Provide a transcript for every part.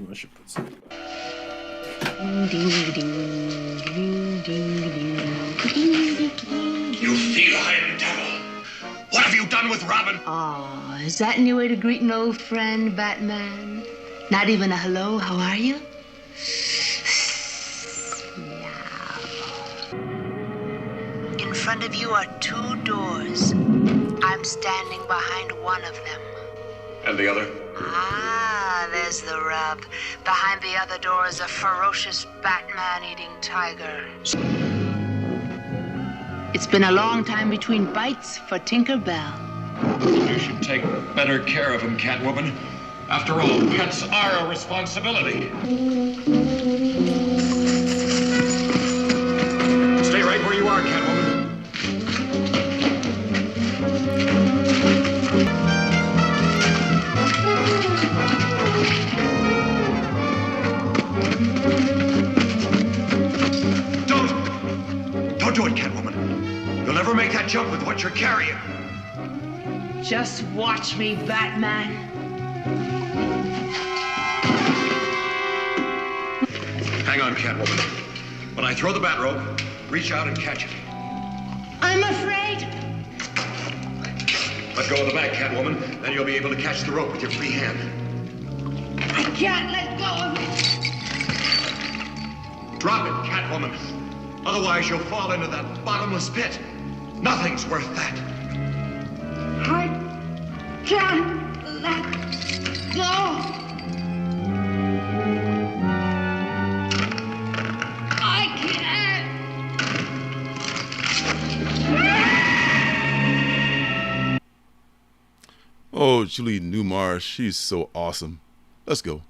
I should put some. You feline devil! What have you done with Robin? Oh, is that a new way to greet an old friend, Batman? Not even a hello, how are you? In front of you are 2 doors. I'm standing behind one of them. And the other? Ah, there's the rub. Behind the other door is a ferocious Batman-eating tiger. It's been a long time between bites for Tinker Bell. You should take better care of him, Catwoman. After all, pets are a responsibility. Stay right where you are, Catwoman. Don't do it, Catwoman. You'll never make that jump with what you're carrying. Just watch me, Batman. Hang on, Catwoman. When I throw the bat rope, reach out and catch it. I'm afraid. Let go of the bag, Catwoman. Then you'll be able to catch the rope with your free hand. I can't let go of it. Drop it, Catwoman. Otherwise, you'll fall into that bottomless pit. Nothing's worth that. I can't let go. I can't. Oh, Julie Newmar, she's so awesome. Let's go.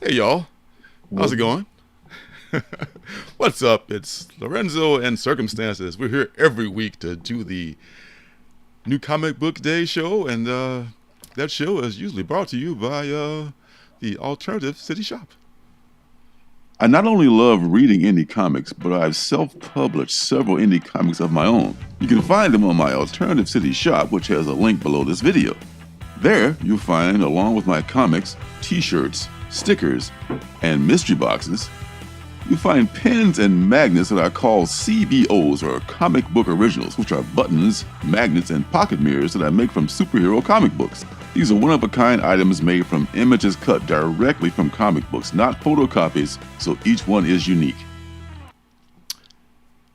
Hey y'all, how's it going? What's up? It's Lorenzo and Circumstances. We're here every week to do the New Comic Book Day show, and that show is usually brought to you by the Alternative City Shop. I not only love reading indie comics, but I've self-published several indie comics of my own. You can find them on my Alternative City Shop, which has a link below this video. There, you'll find, along with my comics, t-shirts, stickers, and mystery boxes, you find pins and magnets that I call CBOs, or comic book originals, which are buttons, magnets, and pocket mirrors that I make from superhero comic books. These are one-of-a-kind items made from images cut directly from comic books, not photocopies, so each one is unique.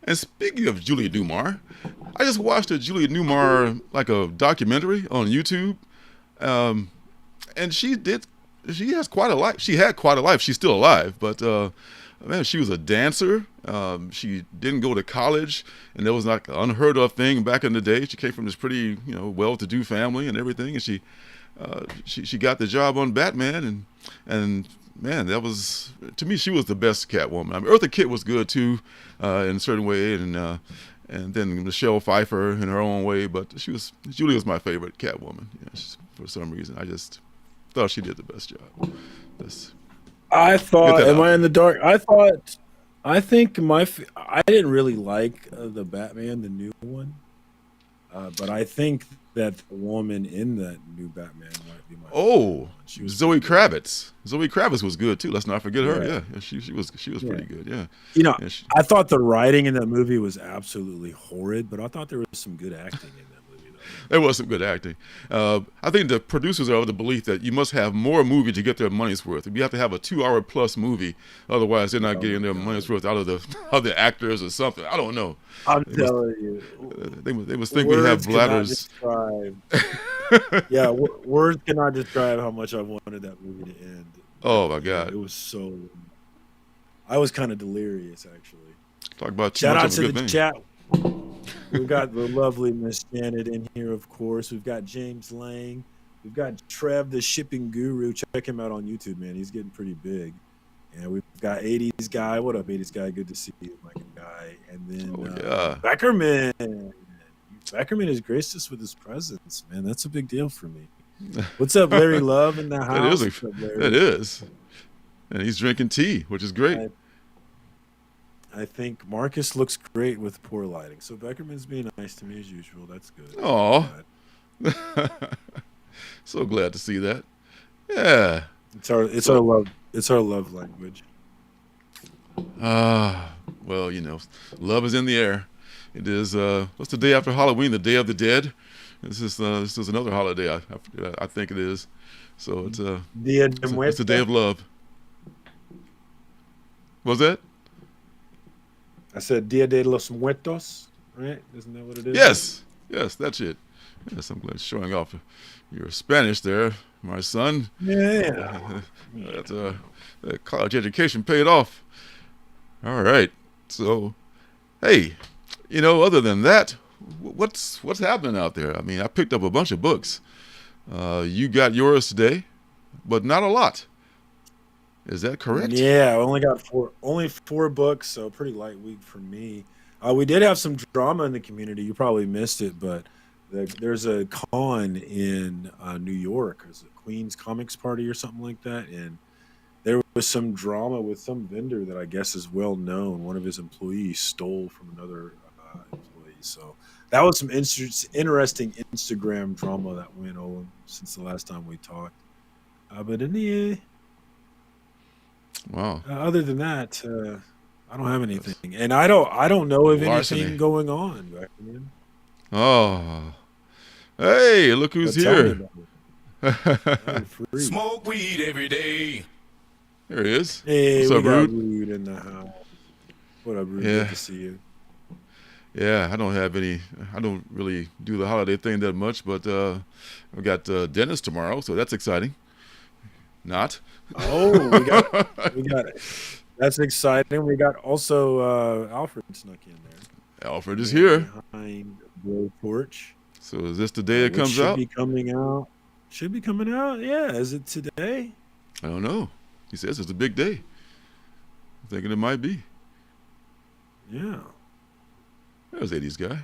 And speaking of Julia Newmar, I just watched a Julia Newmar, like a documentary on YouTube, and she has quite a life. She had quite a life. She's still alive, but man, she was a dancer. She didn't go to college, and that was like an unheard of thing back in the day. She came from this pretty, well-to-do family and everything, and she got the job on Batman, and man, that was, to me, she was the best Catwoman. I mean, Eartha Kitt was good too, in a certain way, and then Michelle Pfeiffer in her own way, but Julie was my favorite Catwoman. For some reason, I just thought she did the best job. I thought, am I in the dark? I think I didn't really like the Batman, the new one, but I think that the woman in that new Batman might be my favorite. She was Zoe Kravitz. Zoe Kravitz was good too. Let's not forget her. Yeah, she was pretty good. Yeah. I thought the writing in that movie was absolutely horrid, but I thought there was some good acting in that movie. There was some good acting. I think the producers are of the belief that you must have more movie to get their money's worth. You have to have a 2-hour plus movie, otherwise they're not getting their money's worth out of the actors or something. I don't know. I'm telling you, they must think we have bladders. Yeah, words cannot describe how much I wanted that movie to end. Oh my God, it was so. I was kind of delirious, actually. Talk about shout out to the chat. We've got the lovely Miss Janet in here, of course. We've got James Lang. We've got Trev, the shipping guru. Check him out on YouTube, man. He's getting pretty big. And we've got 80s Guy. What up, 80s Guy? Good to see you, my guy. And then Beckerman. Beckerman has graced us with his presence, man. That's a big deal for me. What's up, Larry Love in the house? That is. And he's drinking tea, which is great. I think Marcus looks great with poor lighting. So Beckerman's being nice to me as usual. That's good. Oh, so glad to see that. Yeah. It's our love language. Well, love is in the air. It is. What's the day after Halloween? The Day of the Dead. This is another holiday. I think it is. So it's Dia de it's Muertos. the day of love. Was that? I said Dia de los Muertos, right? Isn't that what it is? Yes, that's it. Yes, I'm glad showing off your Spanish there, my son. Yeah. That college education paid off. All right. So, hey, other than that, what's happening out there? I mean, I picked up a bunch of books. You got yours today, but not a lot. Is that correct? Yeah, I only got four books, so pretty light week for me. We did have some drama in the community. You probably missed it, but there's a con in New York. There's a Queen's Comics Party or something like that, and there was some drama with some vendor that I guess is well known. One of his employees stole from another employee. So that was some interesting Instagram drama that went on since the last time we talked. But in the Wow. other than that, I don't have anything, and I don't know of Larceny. anything going on. Beckerman. Oh, hey, look who's But tell me here. about it. I'm free. Smoke weed every day. There he is. Hey, What's we up, got Rude? Rude in the house. What up, Rude? Yeah. Good to see you. Yeah, I don't really do the holiday thing that much, but I've got Dennis tomorrow, so that's exciting. Not. Oh, we got it. That's exciting. We got also Alfred snuck in there. Alfred is here. Behind Blow Torch. So is this the day it Which comes out? Should be coming out. Yeah. Is it today? I don't know. He says it's a big day. I'm thinking it might be. Yeah. There's 80s guy.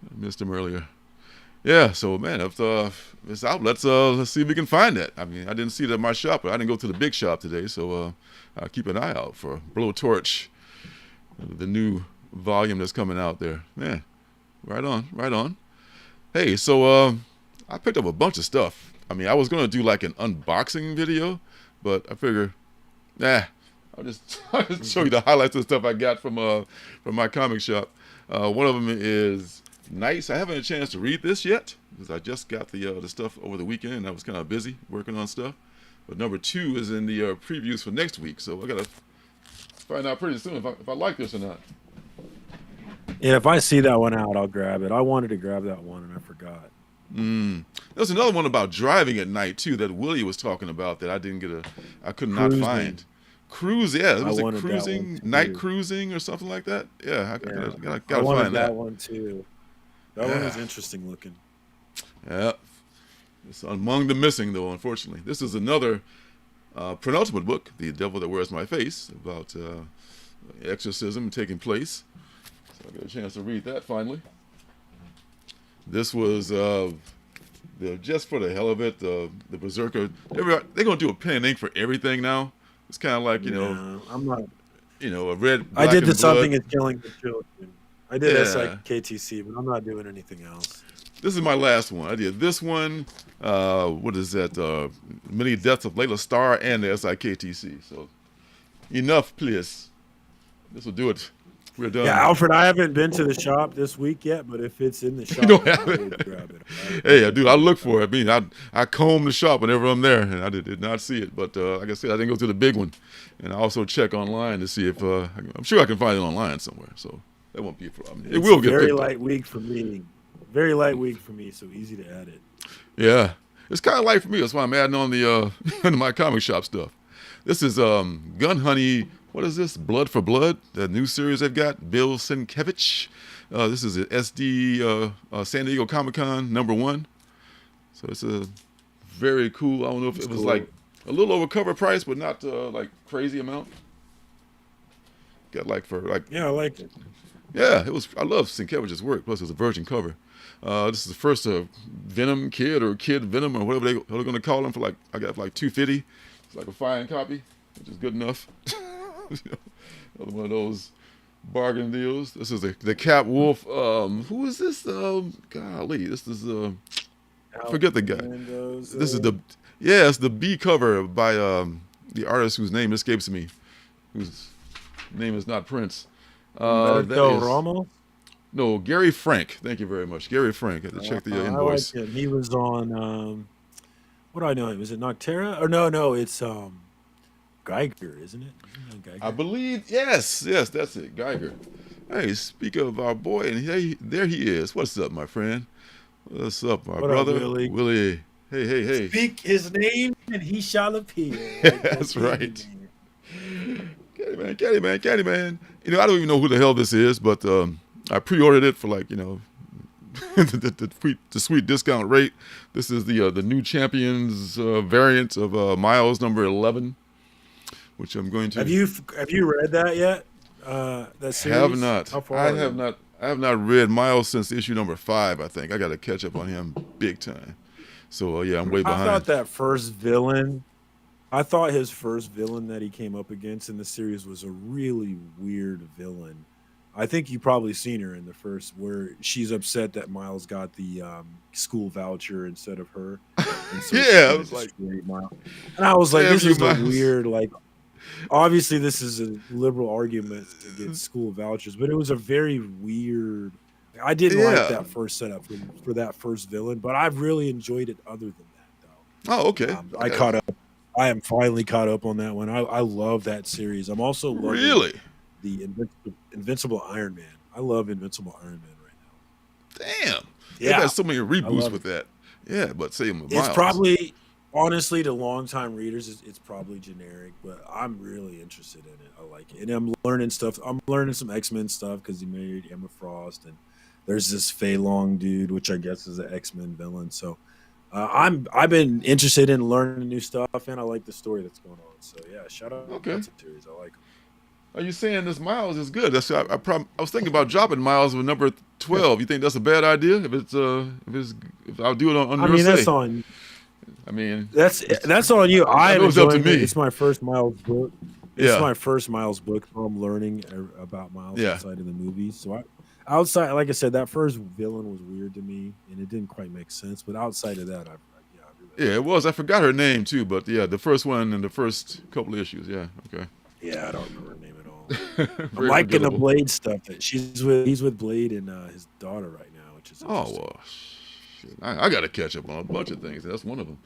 I missed him earlier. Yeah, so man, if it's out, let's see if we can find it. I mean, I didn't see it at my shop, but I didn't go to the big shop today, so I'll keep an eye out for Blowtorch, the new volume that's coming out there. Man, right on. Hey, so I picked up a bunch of stuff. I mean, I was gonna do like an unboxing video, but I figure, I'll just show you the highlights of the stuff I got from my comic shop. One of them is Nice. I haven't had a chance to read this yet because I just got the stuff over the weekend and I was kind of busy working on stuff. But number 2 is in the previews for next week, so I gotta find out pretty soon if I like this or not. Yeah, if I see that one out, I'll grab it. I wanted to grab that one and I forgot. There's another one about driving at night too that Willie was talking about that I could not find. Cruise, yeah, it was a cruising, night cruising or something like that. Yeah, I gotta find that one too. That one was interesting looking. Yeah, it's among the missing though, unfortunately. This is another penultimate book, The Devil That Wears My Face, about exorcism taking place. So I got a chance to read that finally. This was just for the hell of it, the Berserker. They're gonna do a pen and ink for everything now. It's kind of like I'm not. A red. I did the Black Something and Is Killing the Children. I did SIKTC, but I'm not doing anything else. This is my last one. I did this one. What is that? Many Deaths of Layla Starr and the SIKTC. So enough, please. This will do it. We're done. Yeah, Alfred, I haven't been to the shop this week yet, but if it's in the shop, You don't have I'll it. grab it. Hey, dude, I look for it. I mean, I comb the shop whenever I'm there, and I did not see it. But like I said, I didn't go to the big one, and I also check online to see if I'm sure I can find it online somewhere. So that won't be a problem. It will get very picked light up. week for me. Very light week for me, so easy to add it. Yeah, it's kind of light for me. That's why I'm adding on the into my comic shop stuff. This is Gun Honey. What is this? Blood for Blood, the new series they've got. Bill Sienkiewicz. This is at SD San Diego Comic-Con #1. So it's a very cool. I don't know if it was like a little over cover price, but not like crazy amount. Got Yeah, I like it. Yeah, it was. I love Sienkiewicz's work. Plus, it's a virgin cover. This is the first Venom Kid or Kid Venom or whatever they're going to call him for. I got $250. It's like a fine copy, which is good enough. Another one of those bargain deals. This is the Cap Wolf. Who is this? Golly, this is I forget the guy. This is it's the B cover by the artist whose name escapes me, whose name is not Prince. Ramos? No, Gary Frank. Thank you very much, Gary Frank. I had to check the invoice. I like him. He was on. What do I know him? Is it Noctera? Or no, it's Geiger, isn't it? Geiger? I believe yes, that's it, Geiger. Hey, speak of our boy, and there he is. What's up, my friend? What's up, my brother? Willie. Hey. Speak his name, and he shall appear. That's right. Caddy man. You know, I don't even know who the hell this is, but I pre-ordered it for the sweet discount rate. This is the new Champions variant of Miles number 11, which I'm going to. Have you read that yet? That series? Have not. How far I have not read Miles since issue number 5. I think I got to catch up on him big time. So I'm way behind. I thought his first villain that he came up against in the series was a really weird villain. I think you probably seen her in the first, where she's upset that Miles got the school voucher instead of her. So I was like, and I was like, this is a weird, obviously this is a liberal argument to get school vouchers, but it was a very weird. I didn't like that first setup for that first villain, but I've really enjoyed it other than that, though. Oh, okay. I caught up. I am finally caught up on that one. I love that series. I'm also loving the Invincible Iron Man. I love Invincible Iron Man right now. Damn. They got so many reboots with that. Yeah, but same with Miles. It's probably, honestly, to longtime readers, it's probably generic, but I'm really interested in it. I like it. And I'm learning stuff. I'm learning some X-Men stuff because he married Emma Frost, and there's this Fei Long dude, which I guess is an X-Men villain. So I've been interested in learning new stuff, and I like the story that's going on. So yeah, shout out to the series. I like it. Are you saying this Miles is good? That's I was thinking about dropping Miles with number 12. You think that's a bad idea? If I'll do it on your say. That's on. I mean, that's on you. I know it's up to me. It's my first Miles book. It's my first Miles book, so I'm learning about Miles outside of the movies. So outside, like I said, that first villain was weird to me, and it didn't quite make sense. But outside of that, it was. I forgot her name too, but the first one and the first couple of issues. Yeah, okay. Yeah, I don't remember her name at all. I'm liking the Blade stuff that he's with Blade and his daughter right now, which is shit. I got to catch up on a bunch of things. That's one of them.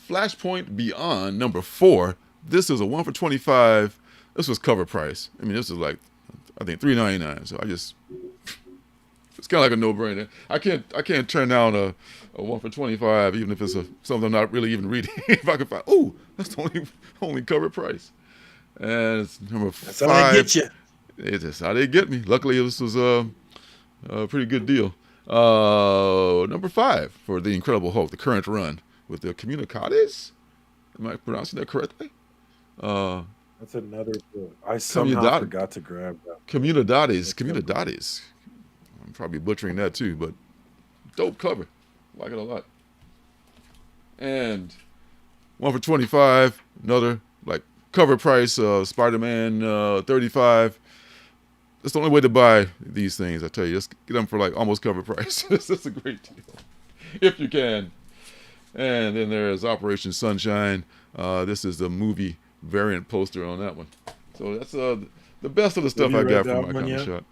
Flashpoint Beyond number 4. This is a 1 for $25. This was cover price. I mean, this is I think $3.99. So it's kind of like a no-brainer. I can't turn down a 1 for $25, even if it's something I'm not really even reading. If I can find, that's the only cover price. And it's number 5. That's how they get you. That's how they get me. Luckily, this was a pretty good deal. Number 5 for the Incredible Hulk, the current run with the Communicades. Am I pronouncing that correctly? That's another book. I somehow forgot to grab that. Communidades. I'm probably butchering that too, but dope cover. Like it a lot. And 1 for $25. Another cover price. Spider-Man 35. That's the only way to buy these things. I tell you, just get them for almost cover price. That's a great deal, if you can. And then there's Operation Sunshine. This is the movie variant poster on that one. So that's the best of the stuff I got from my comic shop.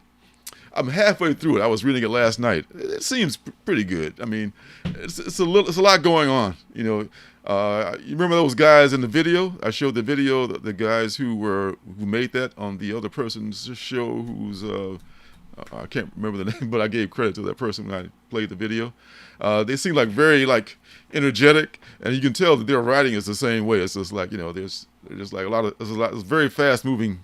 I'm halfway through it. I was reading it last night. It seems pretty good. I mean, it's a lot going on. You remember those guys in the video? I showed the video, the guys who made that on the other person's show. Who's I can't remember the name, but I gave credit to that person when I played the video. They seem very energetic, and you can tell that their writing is the same way. It's just there's just there's very fast moving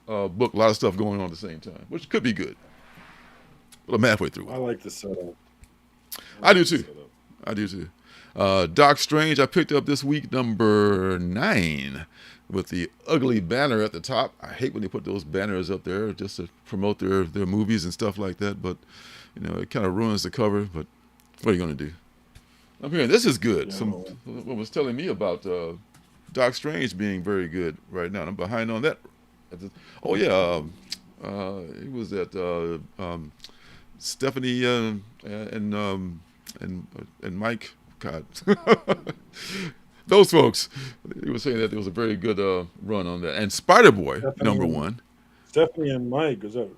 book, a lot of stuff going on at the same time, which could be good. But I'm halfway through. I like the setup. I do too. Doc Strange, I picked up this week, number 9, with the ugly banner at the top. I hate when they put those banners up there just to promote their movies and stuff like that, but it kind of ruins the cover. But what are you going to do? I'm hearing this is good. Someone was telling me about Doc Strange being very good right now. I'm behind on that. Oh yeah, it was at Stephanie and Mike. God, those folks. He was saying that there was a very good run on that. And Spider Boy number one. Stephanie and Mike. Who's that?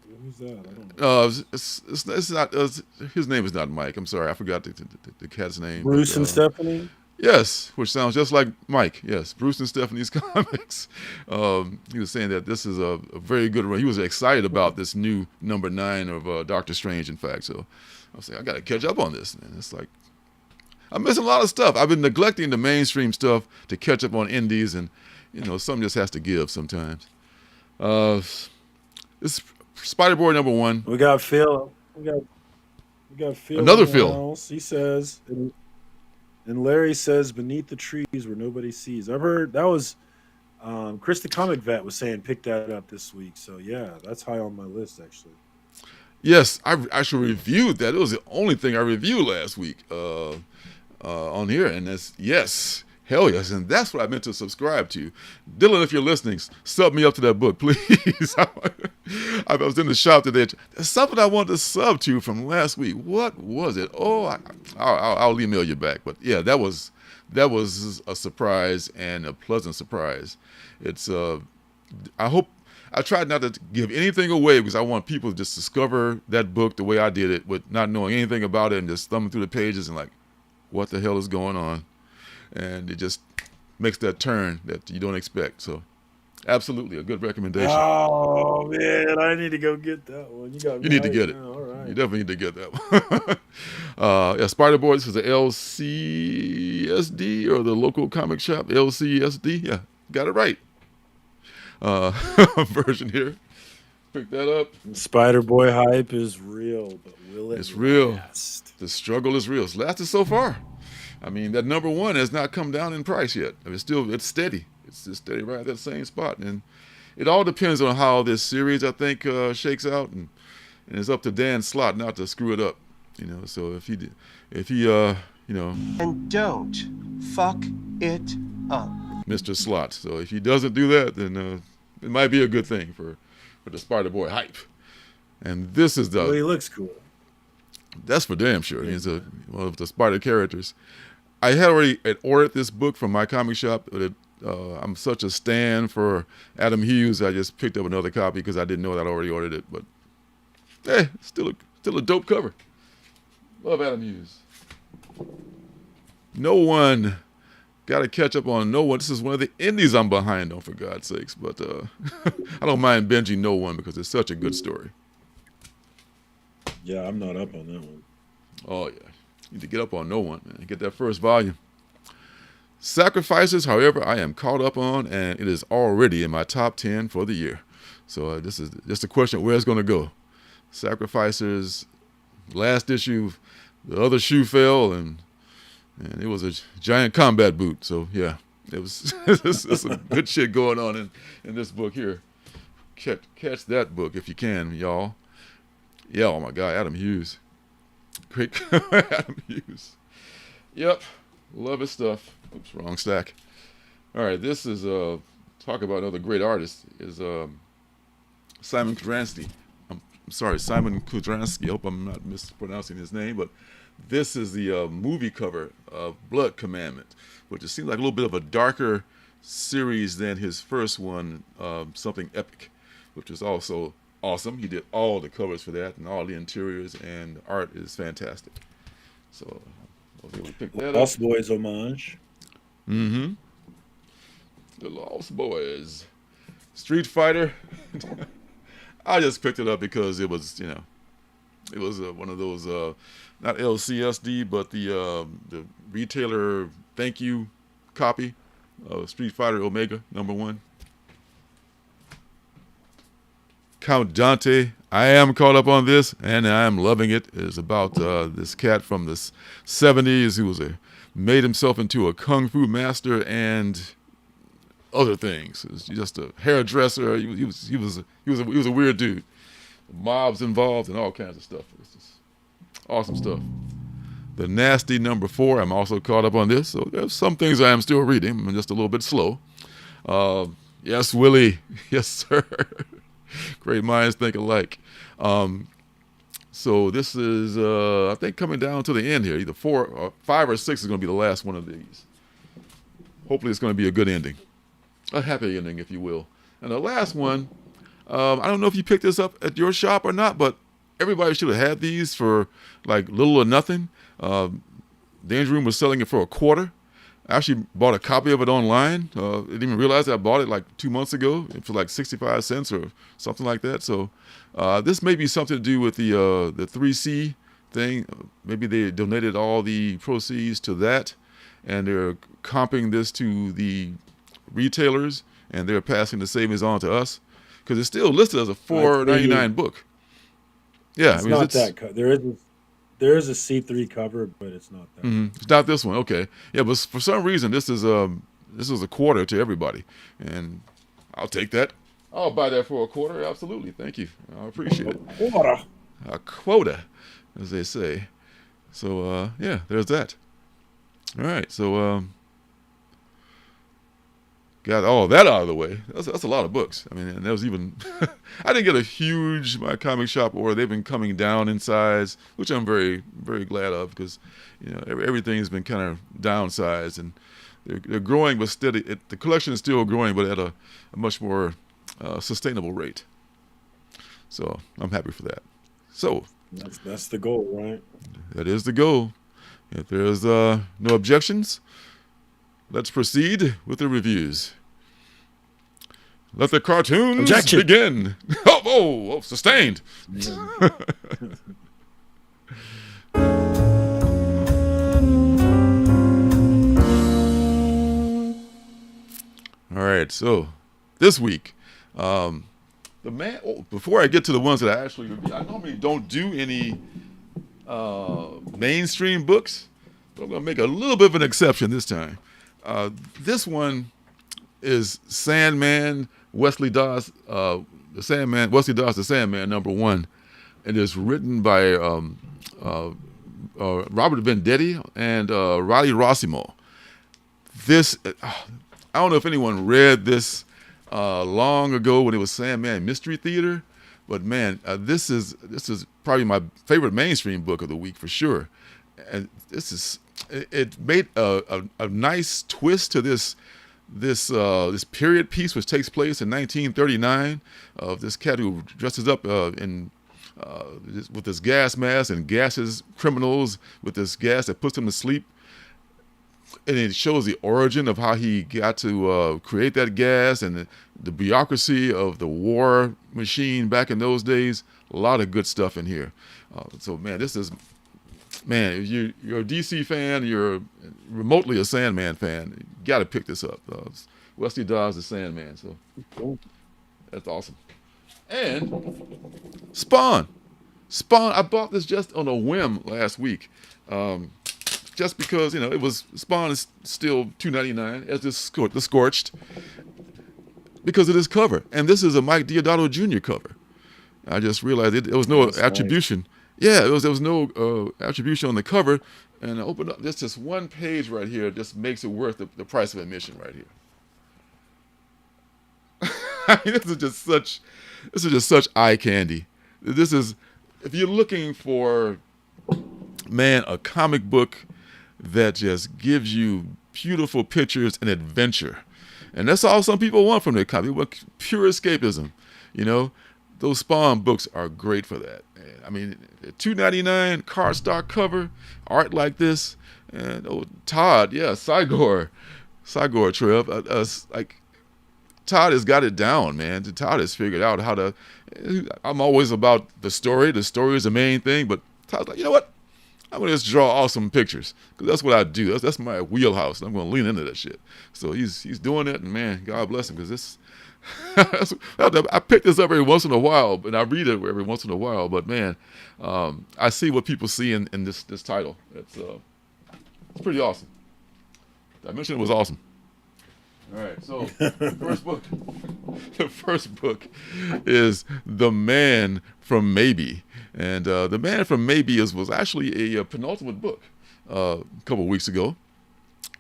I don't know. It's not. His name is not Mike. I'm sorry, I forgot the cat's name. Bruce and Stephanie. Yes, which sounds just like Mike. Yes, Bruce and Stephanie's comics. He was saying that this is a very good run. He was excited about this new number 9 of Doctor Strange, in fact. So I was saying, I got to catch up on this, man. It's like, I'm missing a lot of stuff. I've been neglecting the mainstream stuff to catch up on indies, and, something just has to give sometimes. It's Spider-Boy number 1. We got Phil. We got Phil. Another Phil. He says... And Larry says, beneath the trees where nobody sees. I've heard that was Chris the Comic Vet was saying pick that up this week. So, yeah, that's high on my list, actually. Yes, I actually reviewed that. It was the only thing I reviewed last week on here. And that's, yes, hell yes. And that's what I meant to subscribe to. Dylan, if you're listening, sub me up to that book, please. I was in the shop today. There's something I wanted to sub to from last week. What was it? Oh, I'll email you back. But yeah, that was a surprise and a pleasant surprise. It's I tried not to give anything away because I want people to just discover that book the way I did it, with not knowing anything about it and just thumbing through the pages and like, what the hell is going on? And it just makes that turn that you don't expect. So absolutely a good recommendation. Oh man, I need to go get that one. You need to get it. All right. You definitely need to get that one. Yeah, Spider-Boy, this is the LCSD or the local comic shop, LCSD. Yeah, got it right. Version here. Pick that up. Spider-Boy hype is real, but will it It's real. last? The struggle is real. It's lasted so far. I mean, that number 1 has not come down in price yet. I mean, it's steady. It's just steady right at that same spot. And it all depends on how this series, I think, shakes out. And it's up to Dan Slott not to screw it up. So if he And don't fuck it up. Mr. Slott. So if he doesn't do that, then it might be a good thing for the Spider-Boy hype. And this is Well, he looks cool. That's for damn sure. He's one of the Spider characters. I had already ordered this book from my comic shop, but I'm such a stan for Adam Hughes. I just picked up another copy because I didn't know that I already ordered it. But still a dope cover. Love Adam Hughes. No One. Got to catch up on No One. This is one of the indies I'm behind on, for God's sakes. But I don't mind binging No One because it's such a good story. Yeah, I'm not up on that one. Oh, yeah. You need to get up on No One, man. Get that first volume. Sacrifices, however, I am caught up on, and it is already in my top 10 for the year. So this is just a question of where it's going to go. Sacrifices, last issue, the other shoe fell, and it was a giant combat boot. So, yeah, it was there's some good shit going on in this book here. Catch that book if you can, y'all. Yeah, oh my God, Adam Hughes. Great Adam Hughes. Yep, love his stuff. Oops, wrong stack. All right, this is, talk about another great artist, is Simon Kudransky. I'm sorry, Simon Kudransky. I hope I'm not mispronouncing his name, but this is the movie cover of Blood Commandment, which it seems like a little bit of a darker series than his first one, Something Epic, which is also awesome. He did all the covers for that and all the interiors, and the art is fantastic. So I was able to pick that up. Lost Boys homage. Mm-hmm. The Lost Boys. Street Fighter. I just picked it up because it was, it was one of those, not LCSD, but the retailer thank you copy of Street Fighter Omega #1. Count Dante, I am caught up on this, and I am loving it. It's about this cat from the 70s who made himself into a kung fu master and other things. It's just a hairdresser. He was a weird dude. Mobs involved and all kinds of stuff. It's just awesome stuff. The Nasty #4. I'm also caught up on this. So there's some things I am still reading. I'm just a little bit slow. Yes, Willie. Yes, sir. Great minds think alike. So this is, I think, coming down to the end here. Either 4 or 5 or 6 is going to be the last one of these. Hopefully it's going to be a good ending. A happy ending, if you will. And the last one, I don't know if you picked this up at your shop or not, but everybody should have had these for like little or nothing. Danger Room was selling it for $0.25. I actually bought a copy of it online. I didn't even realize I bought it like 2 months ago for like 65 cents or something like that. So this may be something to do with the 3C thing. Maybe they donated all the proceeds to that, and they're comping this to the retailers, and they're passing the savings on to us, because it's still listed as a $4.99 book. Yeah, it's not that. There is a C3 cover, but it's not that. It's not this one. Okay, yeah, but for some reason this is $0.25 to everybody, and I'll take that. I'll buy that for $0.25. Absolutely, thank you. I appreciate it. A quota, as they say. So yeah, there's that. All right, so got all that out of the way. That's a lot of books. I mean, and there was even I didn't get a huge my comic shop order. They've been coming down in size, which I'm very, very glad of, because everything has been kind of downsized, and they're growing but steady. The collection is still growing, but at a much more sustainable rate. So I'm happy for that. So that's the goal, right? That is the goal. If there's no objections, let's proceed with the reviews. Let the cartoons begin. Oh, sustained. All right, so this week, before I get to the ones that I actually review, I normally don't do any mainstream books, but I'm going to make a little bit of an exception this time. This one is Sandman, Wesley Dawes, the Sandman #1. It is written by Robert Venditti and Riley Rossimo. This, I don't know if anyone read this long ago when it was Sandman Mystery Theater, but man, this is probably my favorite mainstream book of the week for sure. And it made a nice twist to this period piece, which takes place in 1939, of this cat who dresses up with this gas mask and gasses criminals with this gas that puts them to sleep. And it shows the origin of how he got to create that gas, and the bureaucracy of the war machine back in those days. A lot of good stuff in here. So man, if you're a DC fan, you're remotely a Sandman fan, you got to pick this up. Wesley Dawes, the Sandman. So that's awesome. And Spawn. I bought this just on a whim last week. Just because, it was, Spawn is still $2.99 as the Scorched, because of this cover. And this is a Mike Deodato Jr. cover. I just realized there was no attribution. Nice. Yeah, there was no attribution on the cover. And I opened up this one page right here, just makes it worth the price of admission right here. I mean, this is just such eye candy. This is, if you're looking for, man, a comic book that just gives you beautiful pictures and adventure. And that's all some people want from their comic. They want pure escapism. Those Spawn books are great for that. I mean, $2.99 cardstock cover, art like this. And Todd, yeah, Cygor Trev. Todd has got it down, man. Todd has figured out how to. I'm always about the story. The story is the main thing, but Todd's like, you know what? I'm going to just draw awesome pictures, because that's what I do. That's my wheelhouse. I'm going to lean into that shit. So he's doing it, and man, God bless him, because this. I pick this up every once in a while, and I read it every once in a while. But man, I see what people see in this title. It's pretty awesome. I mentioned it was awesome. All right, so the first book is The Man from Maybe. And The Man from Maybe was actually a penultimate book. a couple weeks ago.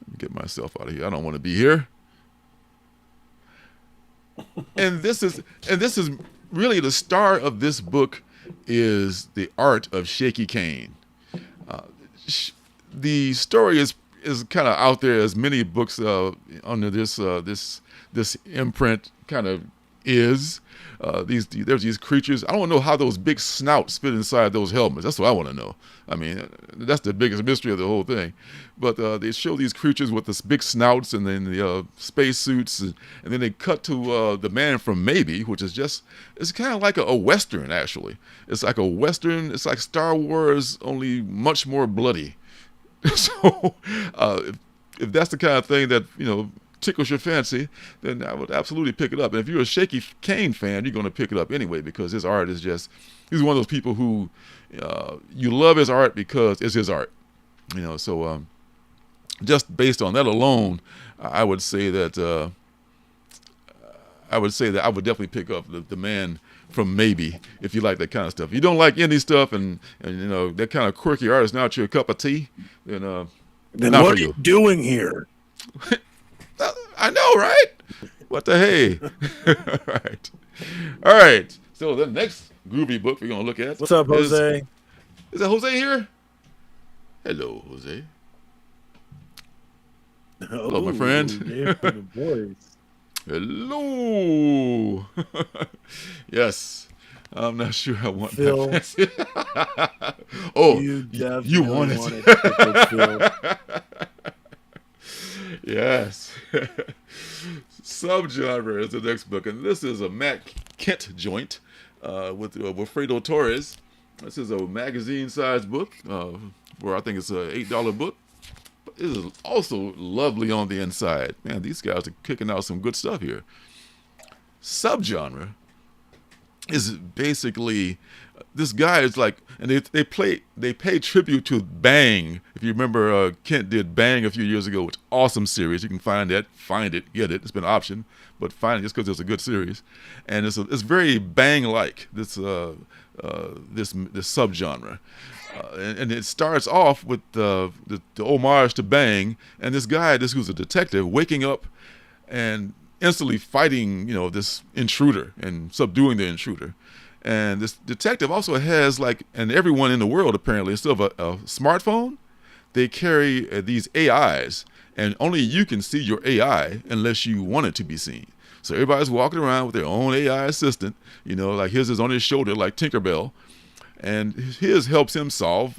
Let me get myself out of here. I don't want to be here. And this is really the star of this book is the art of Shaky Kane. The story is kind of out there, as many books under this imprint kind of is. There's these creatures. I don't know how those big snouts fit inside those helmets. That's what I want to know. I mean, that's the biggest mystery of the whole thing. But they show these creatures with this big snouts and then the space suits, and then they cut to the man from Maybe, which is it's kind of like a Western, actually. It's like a Western. It's like Star Wars, only much more bloody. So if that's the kind of thing that, tickles your fancy, then I would absolutely pick it up. And if you're a Shaky Kane fan, you're going to pick it up anyway, because his art is he's one of those people who you love his art because it's his art. So just based on that alone, I would say that I would definitely pick up the man from Maybe if you like that kind of stuff. If you don't like indie stuff and that kind of quirky art is not your cup of tea, then not what for are you. you doing here? I know, right? What the hey? All right. So the next groovy book we're gonna look at. What's up, Jose? Is that Jose here? Hello, Jose. Hello, my friend. Hello. Yes. I'm not sure I want Phil. that. Oh, you want it. Yes. Subgenre is the next book, and this is a Matt Kent joint with Wilfredo Torres. This is a magazine-sized book, where I think it's an $8 book. But it is also lovely on the inside. Man, these guys are kicking out some good stuff here. Subgenre is basically this guy is like, and they pay tribute to Bang. If you remember, Kent did Bang a few years ago, which awesome series. You can find it, get it. It's been an option, but find it just because it's a good series, and it's very Bang-like. This subgenre, and it starts off with the homage to Bang, and this guy, who's a detective, waking up and instantly fighting, this intruder and subduing the intruder. And this detective also has, and everyone in the world apparently, instead of a smartphone, they carry these AIs, and only you can see your AI unless you want it to be seen. So everybody's walking around with their own AI assistant, like his is on his shoulder like Tinkerbell, and his helps him solve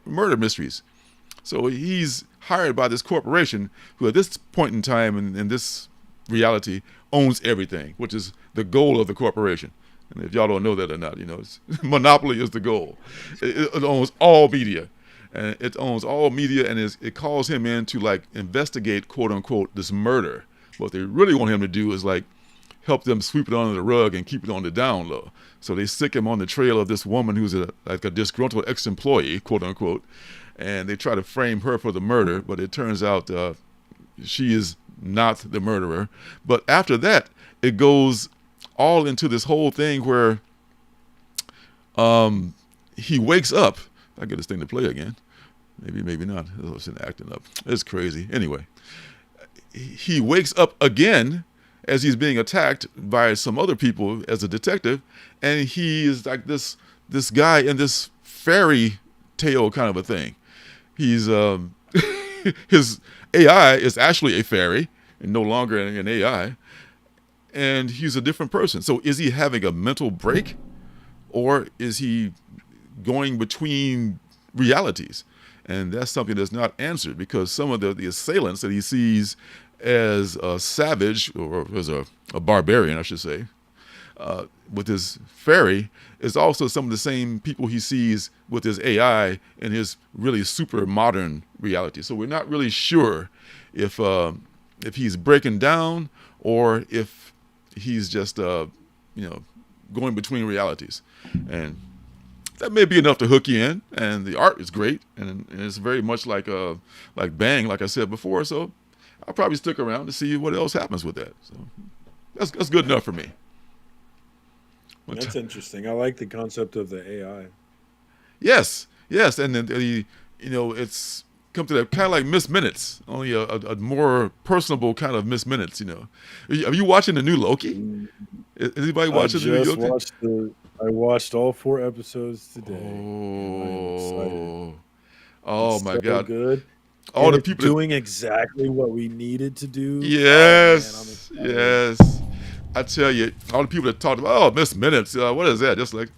murder mysteries. So he's hired by this corporation who at this point in time in this reality owns everything, which is the goal of the corporation. And if y'all don't know that or not, monopoly is the goal. It owns all media. And it owns all media, and it calls him in to investigate, quote unquote, this murder. What they really want him to do is help them sweep it under the rug and keep it on the down low. So they stick him on the trail of this woman who's a disgruntled ex-employee, quote unquote, and they try to frame her for the murder, but it turns out she is not the murderer. But after that, it goes all into this whole thing where he wakes up. I get this thing to play again. Maybe not. It's acting up. It's crazy. Anyway, he wakes up again as he's being attacked by some other people as a detective, and he is like this guy in this fairy tale kind of a thing. He's his AI is actually a fairy and no longer an AI, and he's a different person. So is he having a mental break, or is he going between realities? And that's something that's not answered, because some of the assailants that he sees as a savage, or as a barbarian, I should say, with his fairy, is also some of the same people he sees with his AI in his really super modern reality. So we're not really sure if he's breaking down, or if he's just going between realities. And that may be enough to hook you in, and the art is great, and it's very much like Bang, like I said before. So I'll probably stick around to see what else happens with that. So that's good enough for me. That's interesting. I like the concept of the AI. Yes, and then it's come to that kind of like Miss Minutes, only a more personable kind of Miss Minutes. Are you watching the new Loki? Is anybody watching the new Loki? I watched all 4 episodes today. Oh, It's my so God! good. All And the it's people doing exactly what we needed to do. Yes, Oh, man, I'm excited. yes. I tell you, all the people that talked about, Miss Minutes, what is that? Just like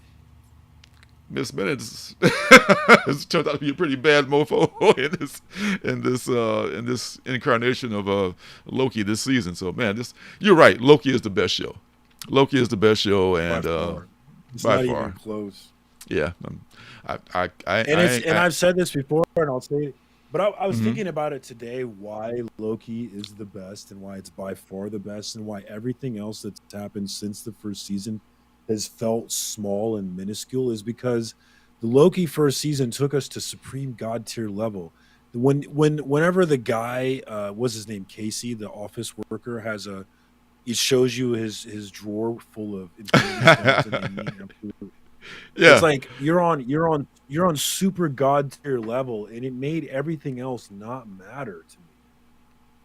Miss Minutes it turned out to be a pretty bad mofo in this incarnation of Loki this season. So man, you're right. Loki is the best show. Loki is the best show, and It's by not far, even close. yeah. And I've said this before, and I'll say it. But I was Mhm. thinking about it today, why Loki is the best and why it's by far the best and why everything else that's happened since the first season has felt small and minuscule is because the Loki first season took us to supreme god tier level. Whenever the guy, what's his name, Casey, the office worker, it shows you his drawer full of Infinity Stones and they mean absolutely. It's Yeah. like you're on super god tier level, and it made everything else not matter to me.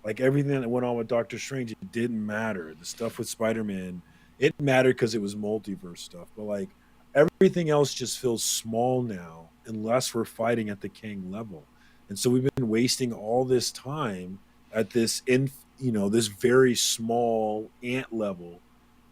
Like everything that went on with Doctor Strange, it didn't matter. The stuff with Spider-Man, it mattered because it was multiverse stuff. But like everything else just feels small now, unless we're fighting at the Kang level. And so we've been wasting all this time at this very small ant level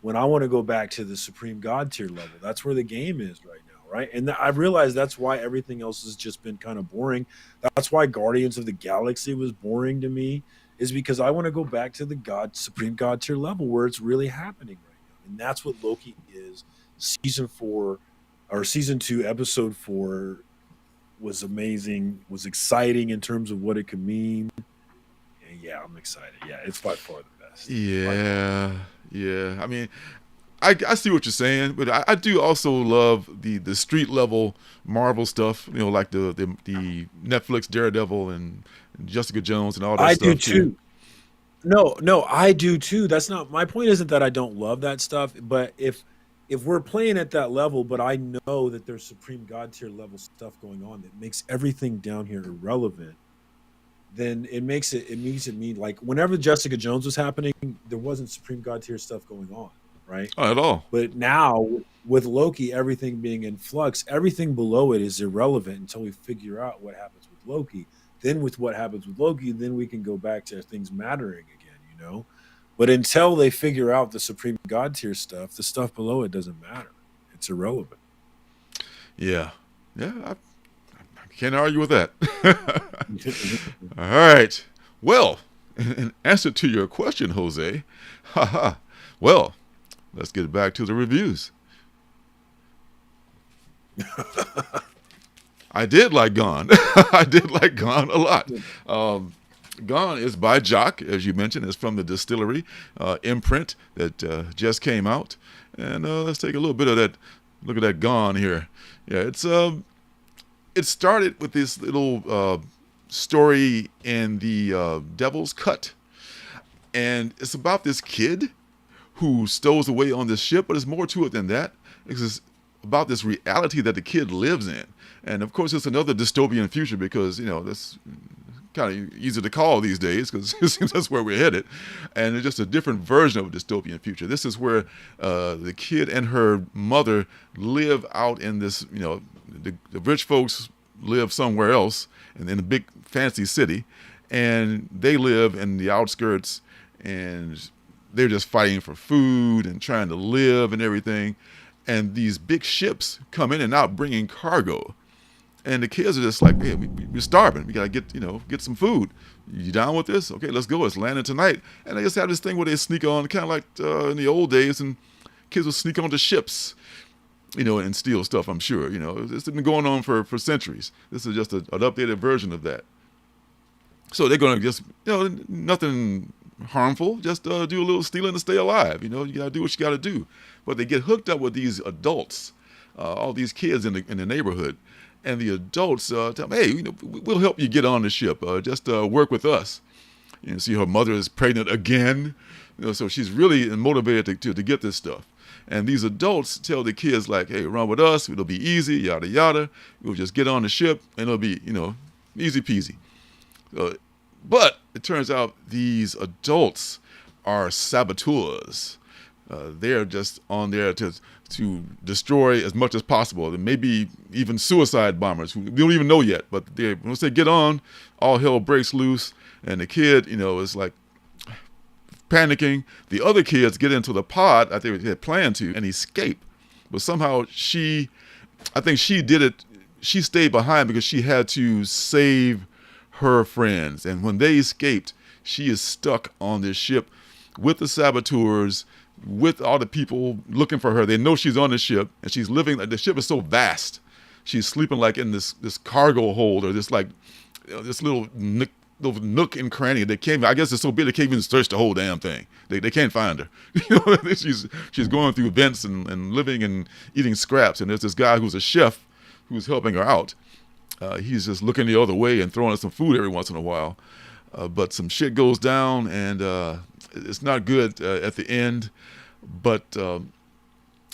when I want to go back to the supreme god tier level. That's where the game is right now, right? And I realized that's why everything else has just been kind of boring. That's why Guardians of the Galaxy was boring to me, is because I want to go back to the supreme god tier level where it's really happening right now. And that's what Loki is. Season 4 or season 2 episode 4 was amazing, was exciting in terms of what it could mean. And yeah, I'm excited. Yeah, it's by far the best. Yeah, yeah. I mean, I see what you're saying, but I do also love the street level Marvel stuff. Like the Netflix Daredevil and Jessica Jones and all that I stuff do too. No, I do too. That's not my point. Isn't that I don't love that stuff, but if we're playing at that level, but I know that there's supreme god tier level stuff going on that makes everything down here irrelevant, then it makes it mean like whenever Jessica Jones was happening, there wasn't supreme god tier stuff going on, right? Not at all. But now with Loki, everything being in flux, everything below it is irrelevant until we figure out what happens with Loki. Then with what happens with Loki, then we can go back to things mattering again. But until they figure out the supreme god tier stuff, the stuff below it doesn't matter. It's irrelevant. Yeah, yeah. I can't argue with that. All right. Well, in answer to your question, Jose, well, let's get back to the reviews. I did like Gone. I did like Gone a lot. Gone is by Jock, as you mentioned. It's from the Distillery imprint that just came out. And let's take a little bit of that. Look at that Gone here. Yeah, it started with this little story in the Devil's Cut. And it's about this kid who stows away on this ship, but there's more to it than that. It's about this reality that the kid lives in. And of course, it's another dystopian future because, that's kind of easy to call these days because it seems that's where we're headed. And it's just a different version of a dystopian future. This is where the kid and her mother live out in this, the rich folks live somewhere else in a big fancy city. And they live in the outskirts and they're just fighting for food and trying to live and everything. And these big ships come in and out bringing cargo. And the kids are just like, hey, we're starving. We got to get some food. You down with this? Okay, let's go. It's landing tonight. And they just have this thing where they sneak on, kind of like in the old days, and kids will sneak onto ships, and steal stuff, I'm sure. It's been going on for centuries. This is just an updated version of that. So they're going to just, nothing harmful, just do a little stealing to stay alive. You got to do what you got to do. But they get hooked up with these adults, all these kids in the neighborhood. And the adults tell them, hey, we'll help you get on the ship. Just work with us. See, her mother is pregnant again. So she's really motivated to get this stuff. And these adults tell the kids like, hey, run with us. It'll be easy, yada, yada. We'll just get on the ship and it'll be, easy peasy. But it turns out these adults are saboteurs. They're just on there to destroy as much as possible. There may be even suicide bombers who we don't even know yet. But once they get on, all hell breaks loose, and the kid, is like panicking. The other kids get into the pod that they had planned to and escape, but somehow I think she did it. She stayed behind because she had to save her friends, and when they escaped, she is stuck on this ship with the saboteurs, with all the people looking for her. They know she's on the ship, and she's living. The ship is so vast. She's sleeping like in this cargo hold, or this this little nook and cranny. They can't. I guess it's so big they can't even search the whole damn thing. They can't find her. She's going through vents and living and eating scraps. And there's this guy who's a chef who's helping her out. He's just looking the other way and throwing her some food every once in a while. But some shit goes down, and it's not good at the end. But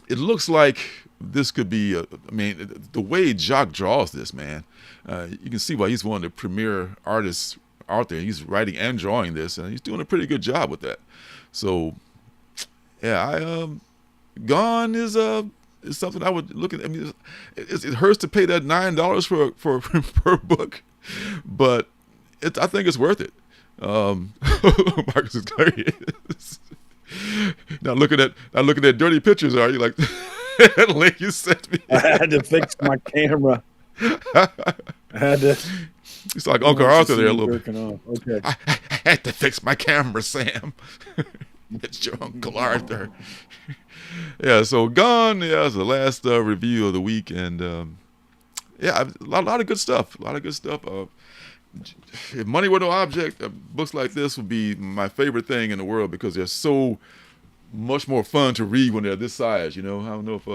it looks like this could be, the way Jacques draws this, man, you can see why he's one of the premier artists out there. He's writing and drawing this, and he's doing a pretty good job with that. So, yeah, Gone is something I would look at. It hurts to pay that $9 for per book, but I think it's worth it. Marcus is hilarious. Now looking at dirty pictures, are you like that link you sent me? I had to fix my camera. I had to. It's like Uncle Arthur there a little bit. Okay. I had to fix my camera, Sam. It's your Uncle Arthur. Yeah, so Gone, is the last review of the week, and a lot of good stuff. If money were no object, books like this would be my favorite thing in the world because they're so much more fun to read when they're this size. I don't know if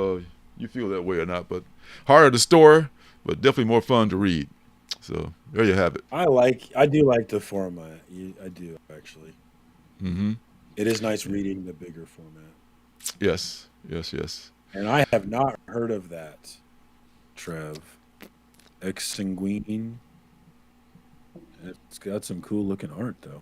you feel that way or not, but harder to store, but definitely more fun to read. So there you have it. I do like the format. I do actually. Mm-hmm. It is nice reading the bigger format. Yes. And I have not heard of that, Trev. Exsanguine. It's got some cool looking art though.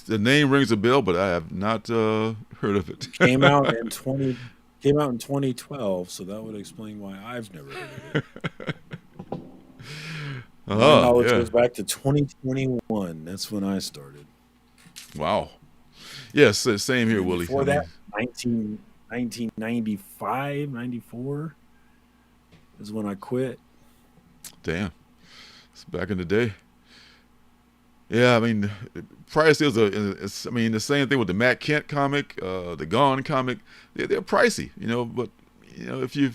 The name rings a bell, but I have not heard of it. Came out in 2012, so that would explain why I've never heard of it. My knowledge goes back to 2021. That's when I started. Wow. Yes, same here, Willie. Before that, 1995, 94 is when I quit. Damn. It's back in the day. Yeah, price is the same thing with the Matt Kent comic, the Gone comic. They're pricey, but if you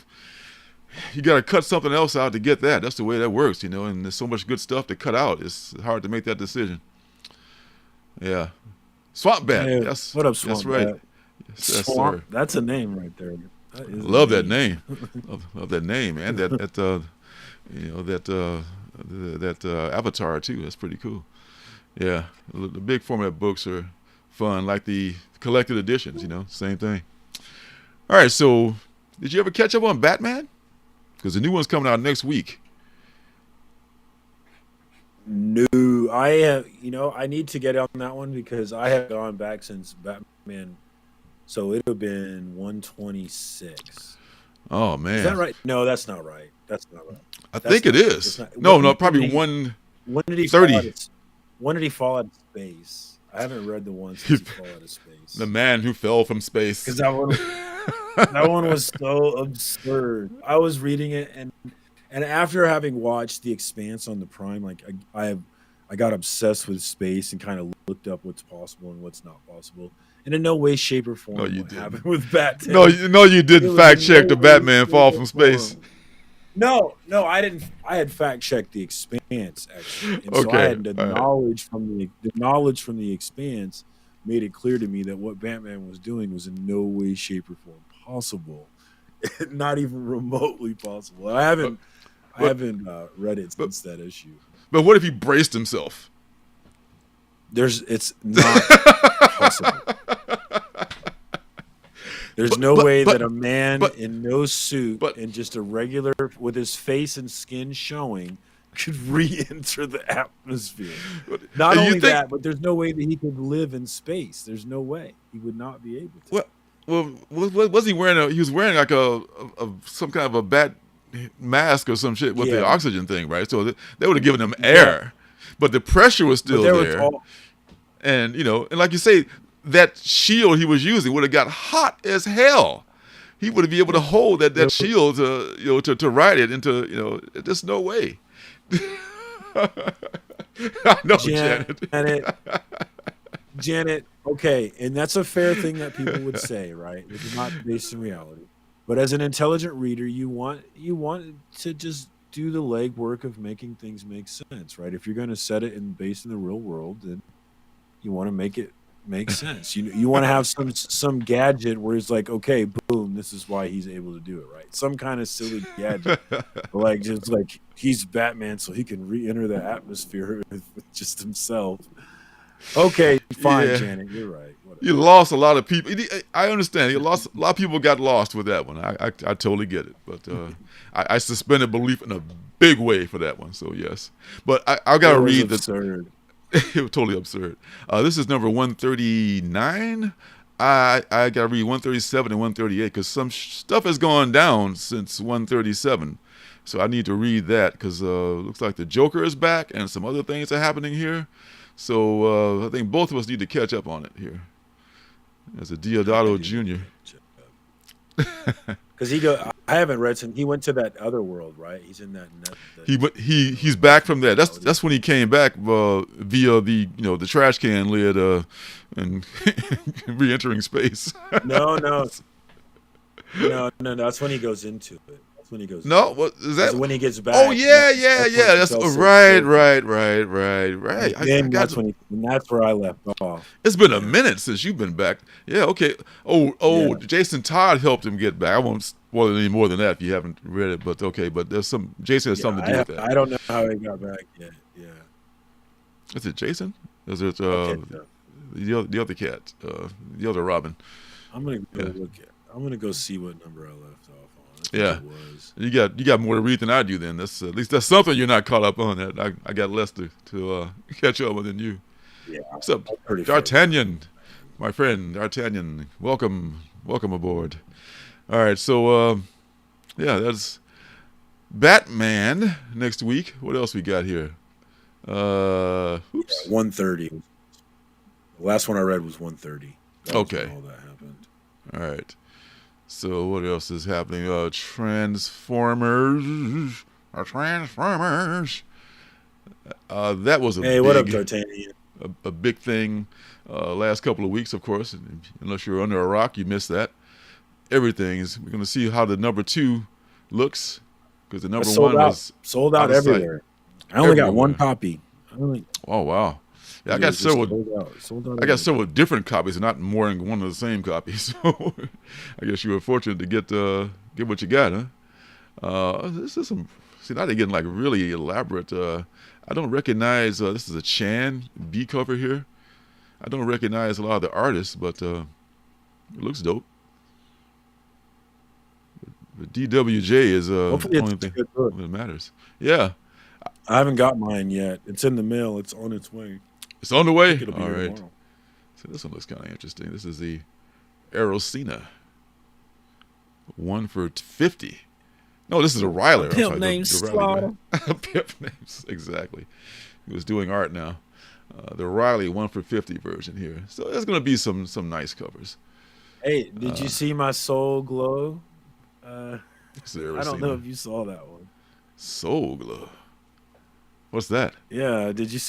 got to cut something else out to get that. That's the way that works, and there's so much good stuff to cut out. It's hard to make that decision. Yeah. Swamp Bat. Hey, That's what up, Swamp That's right. Bat? Yes, Swamp. sir. That's a name right there. Love that name. Love that name, and that avatar too. That's pretty cool. Yeah, the big format books are fun, like the collected editions. Same thing. All right, so did you ever catch up on Batman? Because the new one's coming out next week. No, I have. I need to get on that one because I have gone back since Batman. So it would have been 126. Oh man, is that right? No, that's not right. I think it is. No, probably 130. When did he fall out of space? I haven't read the one since he fell out of space. The man who fell from space. Because that one was so absurd. I was reading it, and after having watched The Expanse on the Prime, I got obsessed with space and kind of looked up what's possible and what's not possible. And in no way, shape, or form what happened with Batman. No, you didn't fact check the Batman fall from space. No, I didn't. I had fact checked The Expanse actually, and so I had the knowledge from the Expanse made it clear to me that what Batman was doing was in no way, shape, or form possible, not even remotely possible. I haven't read it since that issue. But what if he braced himself? It's not possible. There's no way that a man but- in no suit but- and just a regular with his face and skin showing could re-enter the atmosphere. Not And you only think- that, but there's no way that he could live in space. There's no way he would not be able to. Well, what was he wearing? He was wearing like a some kind of a bat mask or some shit with the Yeah. oxygen thing, right? So they would have given him air, but the pressure was still But there. And and like you say, that shield he was using would have got hot as hell. He would have been able to hold that shield to ride it into There's no way. I know, Janet. Okay, and that's a fair thing that people would say, right? This is not based in reality. But as an intelligent reader, you want to just do the legwork of making things make sense, right? If you're going to set it based in the real world, then you want to make it make sense. You want to have some gadget where it's like, okay, boom, this is why he's able to do it, right? Some kind of silly gadget, like just like he's Batman, so he can re-enter the atmosphere with just himself. Okay, fine, Yeah. Janet, you're right. Whatever. You lost a lot of people. I understand. A lot of people got lost with that one. I totally get it. But I suspended belief in a big way for that one. So yes. But I got to read the. Absurd. It was totally absurd. This is number 139. I got to read 137 and 138 because some stuff has gone down since 137. So I need to read that because looks like the Joker is back and some other things are happening here. So I think both of us need to catch up on it here. As a Diodato Jr. Because I haven't read some. He went to that other world, right? He's in that. He's back from that. That's when he came back via the trash can lid and re-entering space. No. That's when he goes into it. That's when he goes. No, what is that? That's when he gets back. Oh yeah. That's right. Then that's when that's where I left off. It's been a minute since you've been back. Yeah. Okay. Oh. Jason Todd helped him get back. I won't spoil any more than that if you haven't read it. But okay. But there's Jason has something to do with that. I don't know how he got back yet. Yeah. Is it Jason? Is it the other cat? The other Robin? I'm gonna go look at. I'm gonna go see what number I left off on. Yeah, you got more to read than I do. Then at least that's something you're not caught up on. That I got less to catch up with than you. Yeah. What's up, D'Artagnan, my friend D'Artagnan? Welcome aboard. All right, so that's Batman next week. What else we got here? 130. The last one I read was 130. Okay. All that happened. All right. So what else is happening? Transformers. That was what up, D'Artagnan? A big thing last couple of weeks, of course. Unless you're under a rock, you missed that. We're going to see how the number 2 looks because the number 1 was sold out everywhere. I only got one copy. Oh wow! Yeah, I got several. Sold out I got several different copies, not more than one of the same copies. So I guess you were fortunate to get what you got, huh? This is some. See, now they're getting like really elaborate. I don't recognize. This is a Chan B cover here. I don't recognize a lot of the artists, but it looks dope. The DWJ is hopefully the only thing that matters. Yeah. I haven't got mine yet. It's in the mail. It's on its way. It's on the way? It'll be all here right. tomorrow. So this one looks kind of interesting. This is the Aerosina. 1 for 50. No, this is a Ryler. Pimp named Slaughter. Pimp names, exactly. He was doing art now. The Riley 1 for 50 version here. So there's going to be some nice covers. Hey, did you see my Soul Glow? I don't know if you saw that one. Soul Glow. What's that? Yeah, you didn't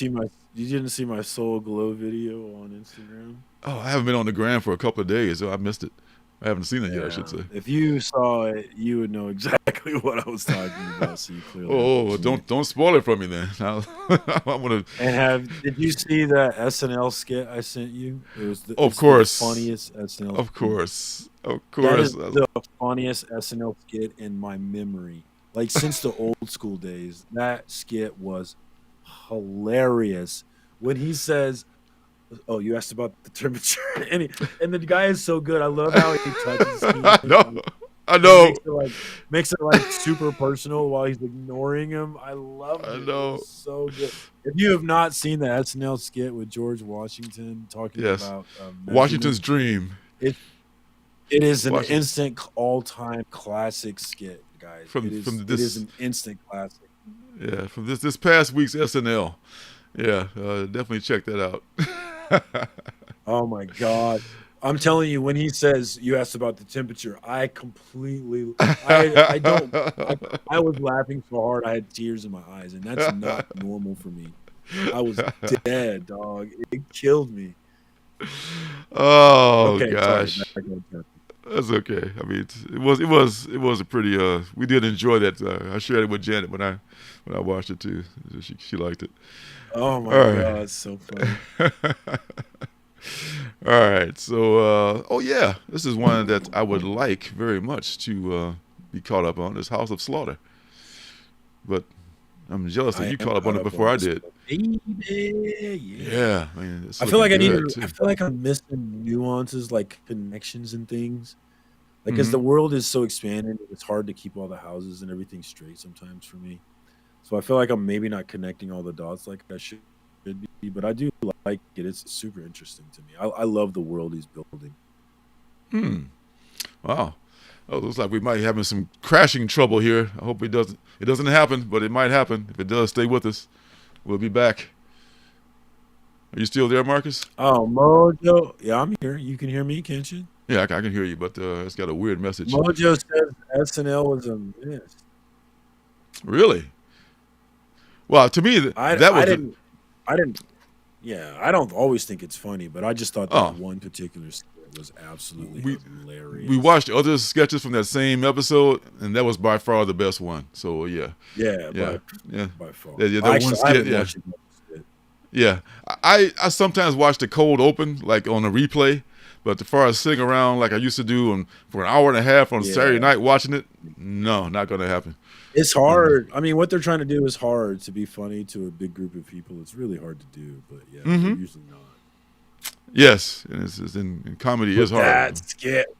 see my Soul Glow video on Instagram? Oh, I haven't been on the gram for a couple of days, so I missed it. I havenn't seen it yet, I should say. If you saw it, you would know exactly what I was talking about. So you clearly don't spoil it for me then. I want to. And did you see that SNL skit I sent you? It was the funniest SNL. Of course. That is the funniest SNL skit in my memory. Like since the old school days, that skit was hilarious. When he says, Oh, you asked about the temperature, and the guy is so good. I love how he touches me. I know. I It know. makes it like super personal while he's ignoring him. I loved I it. It know. was so good. If you have not seen the SNL skit with George Washington talking Yes. about Washington's measurements, Dream. it is an Washington. instant all-time classic skit, guys. From It is this an instant classic. yeah, from this past week's SNL. Yeah, definitely check that out. Oh my God. I'm telling you, when he says you asked about the temperature, I was laughing so hard I had tears in my eyes, and that's not normal for me. I was dead, dog. It killed me. Oh Okay, gosh. sorry. Back on topic. That's okay. I mean, it was a pretty. We did enjoy that. I shared it with Janet when I watched it too. She liked it. Oh my All right. God, it's so funny. All right. So, oh yeah, this is one that I would like very much to be caught up on. This House of Slaughter, but I'm jealous that you caught up on it before I did. Baby, Yeah, man. I feel like I feel like I'm missing nuances, like connections and things. Like, because the world is so expanded, it's hard to keep all the houses and everything straight sometimes for me. So I feel like I'm maybe not connecting all the dots like I should be, but I do like it. It's super interesting to me. I love the world he's building. Wow. Oh, looks like we might be having some crashing trouble here. I hope it doesn't happen, but it might happen. If it does, stay with us. We'll be back. Are you still there, Marcus? Oh, Mojo. Yeah, I'm here. You can hear me, can't you? Yeah, I can hear you, but it's got a weird message. Mojo says SNL was a miss. Really? Well, to me, I didn't. Yeah, I don't always think it's funny, but I just thought that one particular skit was absolutely hilarious. We watched other sketches from that same episode, and that was by far the best one. So yeah, by far. Yeah, that one skit. Yeah. I sometimes watch the cold open, like on a replay. But as far as sitting around like I used to do for an hour and a half on Saturday night watching it, no, not going to happen. It's hard. I mean, what they're trying to do is hard to be funny to a big group of people. It's really hard to do, but yeah, they're usually not. Yes, and it's in comedy is hard. That skit.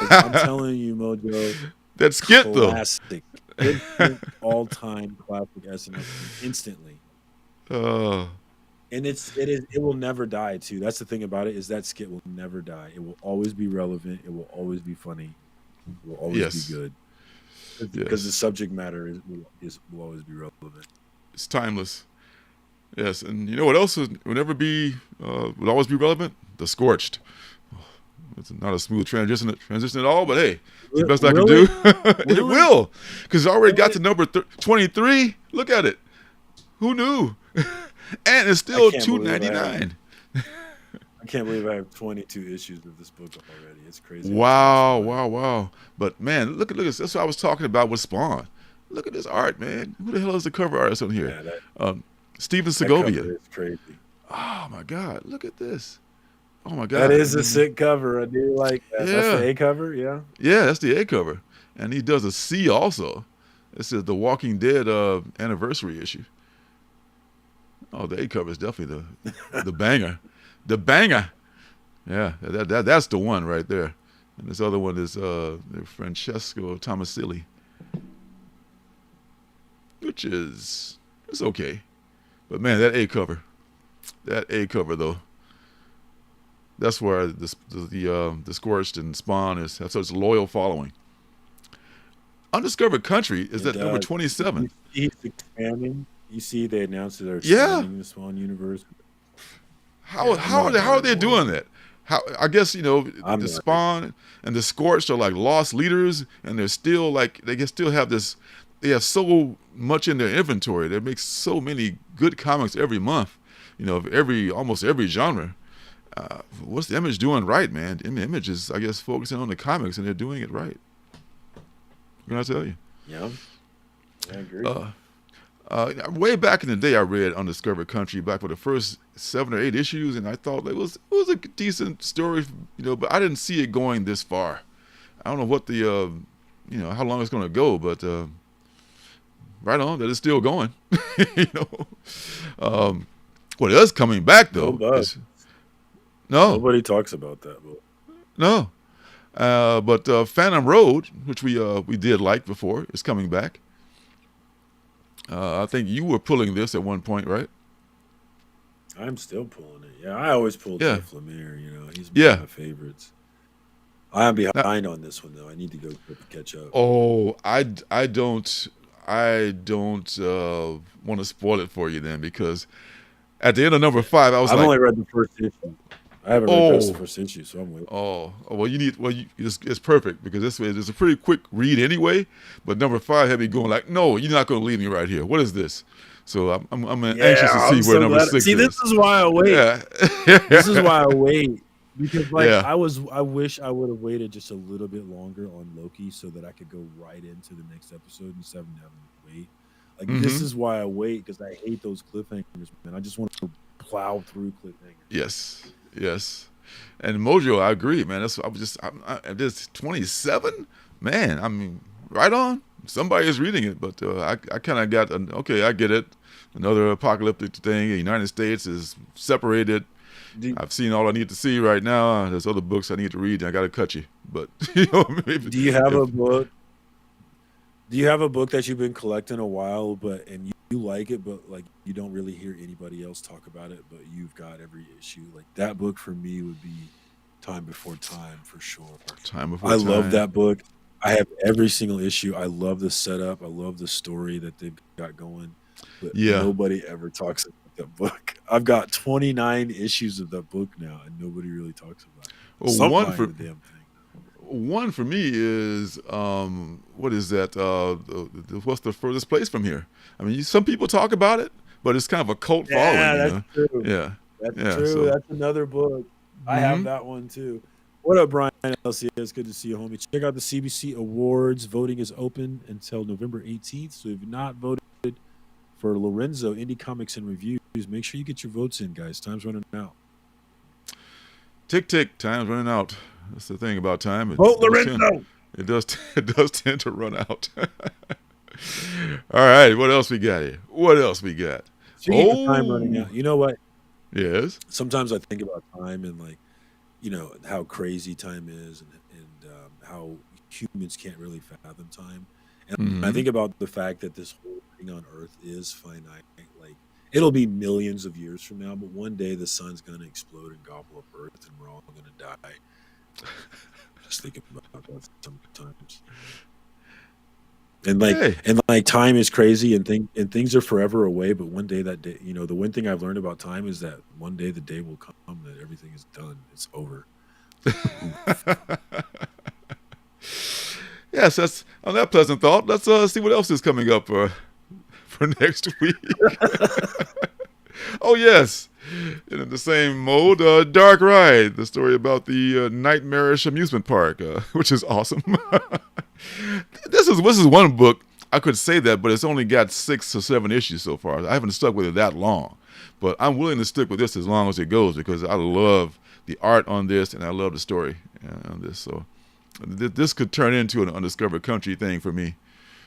I'm telling you, Mojo. That skit, classic, all-time classic SNL instantly. And it will never die too. That's the thing about it, is that skit will never die. It will always be relevant. It will always be funny. It will always be good. Because the subject matter will always be relevant. It's timeless. Yes, and you know what else would always be relevant? The Scorched. It's not a smooth transition at all, but hey, it's the best I can do. It will, because it already got to number 23. Look at it. Who knew? And it's still $2.99. I can't believe I have 22 issues of this book already. It's crazy. Wow. But man, look at this. That's what I was talking about with Spawn. Look at this art, man. Who the hell is the cover artist on here? Steven Segovia. It's crazy. Oh my God, look at this. Oh my God. That is a sick cover. I do like that. Yeah. That's the A cover, yeah. Yeah, that's the A cover. And he does a C also. This is the Walking Dead anniversary issue. Oh, the A cover is definitely the banger. The banger. Yeah, that's the one right there. And this other one is Francesco Tomasilli, which it's okay. But man, that A cover though, that's where the Scorched and Spawn have such a loyal following. Undiscovered Country is at number 27. He's expanding. You see, they announced that they're expanding the Spawn universe. How are they doing that? I guess the Spawn and the Scorched are like lost leaders, and they're still they can still have this. They have so much in their inventory. They make so many good comics every month. Of almost every genre. What's the Image doing right, man? Image is, I guess, focusing on the comics, and they're doing it right. What can I tell you? Yeah, I agree. Way back in the day, I read Undiscovered Country back for the first 7 or 8 issues, and I thought it was a decent story, but I didn't see it going this far. I don't know what how long it's going to go, but right on that it's still going. What is coming back though No, Nobody talks about that book. no. But Phantom Road, which we did like before, is coming back. I think you were pulling this at one point, right? I'm still pulling it. Yeah, I always pull Yeah. Jeff Lemire. You know, he's one Yeah. of my favorites. I am Now, behind on this one though. I need to go catch up. oh, I don't want to spoil it for you then, because at the end of number 5, I was I've like, only read the first issue. I haven't read past the oh, first issue, so I'm waiting. well, it's perfect, because it's a pretty quick read anyway. But number 5 had me going like, no, you're not going to leave me right here. What is this? So I'm anxious to see I'm where so number glad. 6 See, is. this is why I wait. Yeah. This is why I wait. Because like Yeah. I wish I would have waited just a little bit longer on Loki so that I could go right into the next episode instead of having to wait. Like this Mhm. is why I wait, because I hate those cliffhangers, man. I just want to plow through cliffhangers. Yes. And Mojo, I agree, man. This 27, man. I mean, right on. Somebody is reading it, but I kind of got okay. I get it. Another apocalyptic thing. The United States is separated. I've seen all I need to see right now. There's other books I need to read, and I got to cut you. But Do you have a book? Do you have a book that you've been collecting a while, and you like it, but like you don't really hear anybody else talk about it, but you've got every issue? Like that book for me would be Time Before Time for sure. Time Before I Time. love that book. I have every single issue. I love the setup. I love the story that they've got going. But Yeah. nobody ever talks about that book. I've got 29 issues of that book now, and nobody really talks about it. Well, Stop one buying for the damn thing. one for me is what is that? What's the furthest place from here? I mean, some people talk about it, but it's kind of a cult following. That's true. Yeah, That's yeah, true. so- That's another book. I have that one too. What up, Brian LCS? Good to see you, homie. Check out the CBC Awards. Voting is open until November 18th. So if you've not voted for Lorenzo, Indie Comics and Reviews, make sure you get your votes in, guys. Time's running out. Tick, time's running out. That's the thing about time. Vote Lorenzo! It does tend to run out. All right, what else we got here? Speaking of time running out, you know what? Yes. Sometimes I think about time and like, you know, how crazy time is and how humans can't really fathom time. And I think about the fact that this whole thing on Earth is finite. Like, it'll be millions of years from now, but one day the sun's going to explode and gobble up Earth and we're all going to die. Just thinking about that sometimes. And like time is crazy and things are forever away, but one day that day, you know, the one thing I've learned about time is that one day the day will come that everything is done. It's over. Yes, that's on that pleasant thought. Let's see what else is coming up for next week. Oh yes, in the same mode, Dark Ride, the story about the nightmarish amusement park, which is awesome. This is one book I could say that, but it's only got 6 or 7 issues so far. I haven't stuck with it that long, but I'm willing to stick with this as long as it goes because I love the art on this and I love the story on this. So this could turn into an undiscovered country thing for me.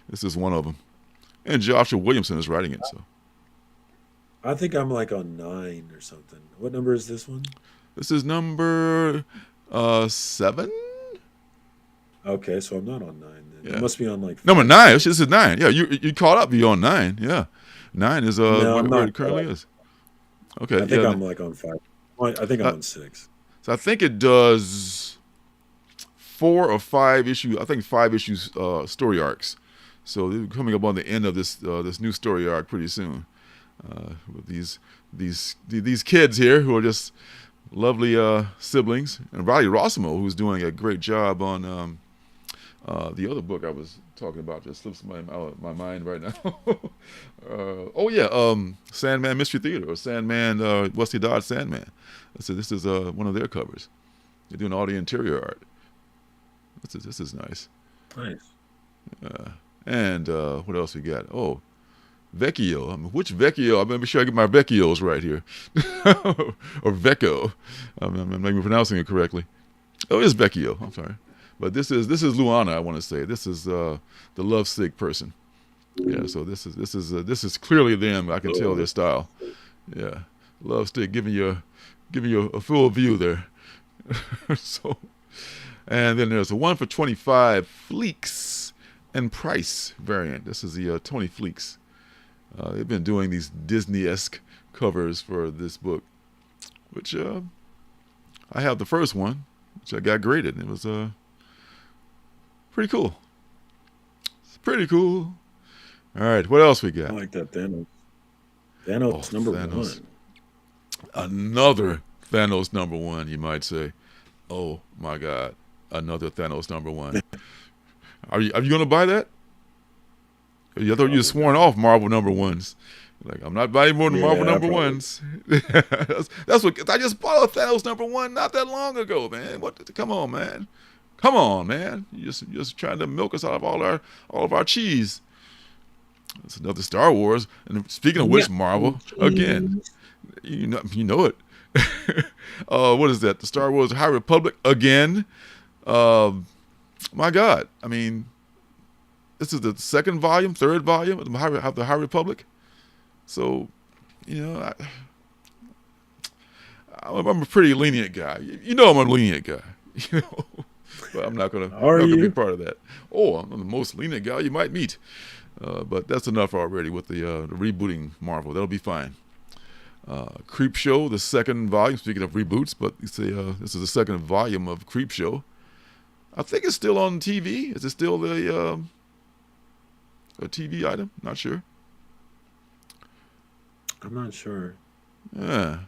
This is one of them, and Joshua Williamson is writing it. So I think I'm like on 9 or something. What number is this one? this is number 7. Okay, so I'm not on 9 then. Yeah. It must be on like Number 9. This is 9. Yeah, you caught up. You're on 9. Yeah, 9 is No, I'm where not it currently is. Okay, I think yeah. I'm like on 5. I think I'm on 6. So I think it does 4 or 5 issues. I think 5 issues story arcs. So they're coming up on the end of this new story arc pretty soon. With these kids here who are just lovely siblings, and Riley Rossimo, who's doing a great job on the other book I was talking about. Just slips my mind right now. Sandman Mystery Theater, or Sandman Wesley Dodge Sandman. So this is one of their covers. They're doing all the interior art. This is nice. Nice. And what else we got? Oh, Vecchio. I mean, which Vecchio? I'm make sure I get my Vecchios right here. Or Vecco. I'm not even pronouncing it correctly. Oh, it's Vecchio. I'm sorry. But this is Luana, I want to say. This is the lovesick person. Yeah, so this is clearly them. I can tell their style. Yeah. Lovesick, giving Giving you a full view there. So, and then there's a 1 for $25 Fleeks and Price variant. This is the 20 Fleeks. They've been doing these Disney-esque covers for this book, which I have the first one, which I got graded. It was pretty cool. It's pretty cool. All right, what else we got? I like that Thanos. Thanos number one. Another Thanos number one, you might say. Oh my God, another Thanos number one. Are you going to buy that? I thought you were sworn off Marvel number ones. Like, I'm not buying more than Marvel number ones. that's what I just bought a Thanos number one not that long ago, man. Come on, man. Come on, man. You're just trying to milk us out of all of our cheese. It's another Star Wars. And speaking of which, Marvel again. You know it. What is that? The Star Wars High Republic again. My God. I mean, this is the third volume of the High Republic. So, I'm a pretty lenient guy. You know I'm a lenient guy. But I'm not gonna be part of that. Oh, I'm the most lenient guy you might meet. But that's enough already with the rebooting Marvel. That'll be fine. Creepshow, the second volume. Speaking of reboots, but you say this is the second volume of Creepshow. I think it's still on TV. Is it still a TV item? Not sure. I'm not sure. Yeah.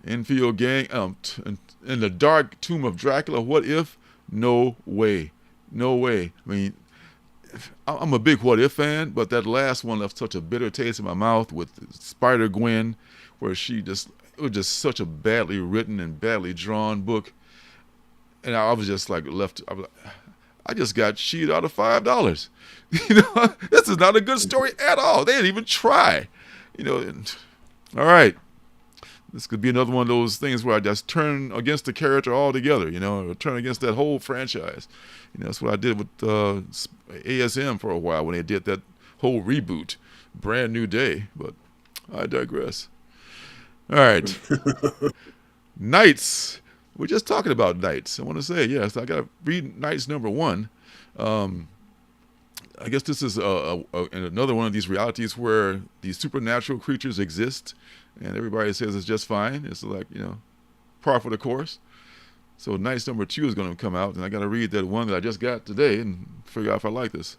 Enfield Gang. In the Dark Tomb of Dracula. What if? No way. No way. I mean, I'm a big What If fan, but that last one left such a bitter taste in my mouth with Spider-Gwen, where it was just such a badly written and badly drawn book. And I was just like I just got cheated out of $5. This is not a good story at all. They didn't even try. All right. This could be another one of those things where I just turn against the character altogether, or turn against that whole franchise. That's what I did with ASM for a while when they did that whole reboot, Brand New Day. But I digress. All right. Knights. We're just talking about Knights. I want to say, yes, I got to read Knights number one. I guess this is another one of these realities where these supernatural creatures exist, and everybody says it's just fine. It's like, par for the course. So Knights number 2 is going to come out, and I got to read that one that I just got today and figure out if I like this.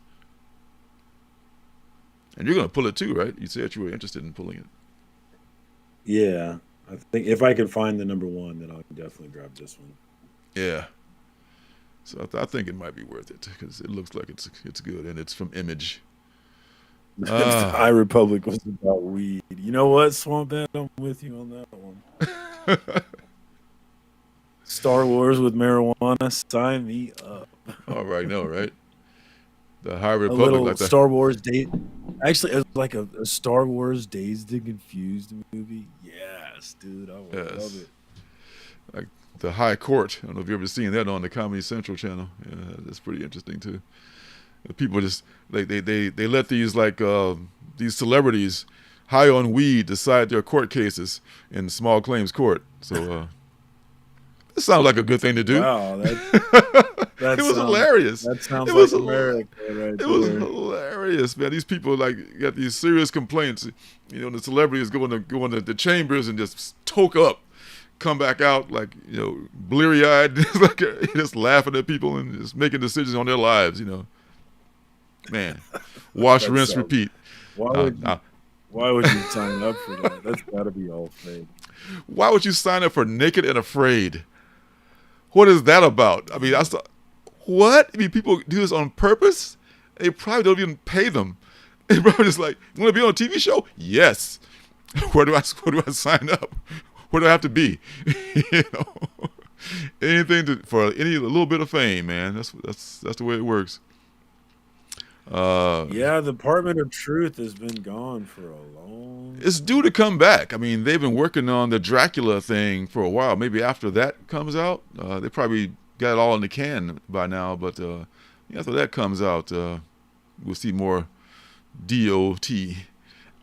And you're going to pull it too, right? You said you were interested in pulling it. Yeah. I think if I can find the number one, then I'll definitely grab this one. Yeah. So I think it might be worth it because it looks like it's good, and it's from Image. High Republic was about weed. You know what, Swamp Bat? I'm with you on that one. Star Wars with marijuana, sign me up. All right, no, right? The High Republic, a little like the Star Wars date. Actually, it was like a Star Wars Dazed and Confused movie. Yes, dude, I would love it. Like the High Court. I don't know if you've ever seen that on the Comedy Central channel. Yeah, that's pretty interesting too. People just they let these these celebrities high on weed decide their court cases in small claims court. So it sounds like a good thing to do. Wow, it was hilarious. That sounds like America right there. It was hilarious, man. These people got these serious complaints. The celebrities go into the chambers and just toke up, come back out bleary-eyed, just laughing at people and just making decisions on their lives. Man, wash, rinse, repeat. Why would you sign up for that? That's got to be all fake. Why would you sign up for Naked and Afraid? What is that about? I mean, what? I mean, people do this on purpose? They probably don't even pay them. They probably just you want to be on a TV show? Yes. Where do I sign up? Where do I have to be? Anything for a little bit of fame, man. That's the way it works. Yeah, the Department of Truth has been gone for a long time. It's due to come back. I mean, they've been working on the Dracula thing for a while. Maybe after that comes out, they probably got it all in the can by now. But after that comes out, we'll see more DOT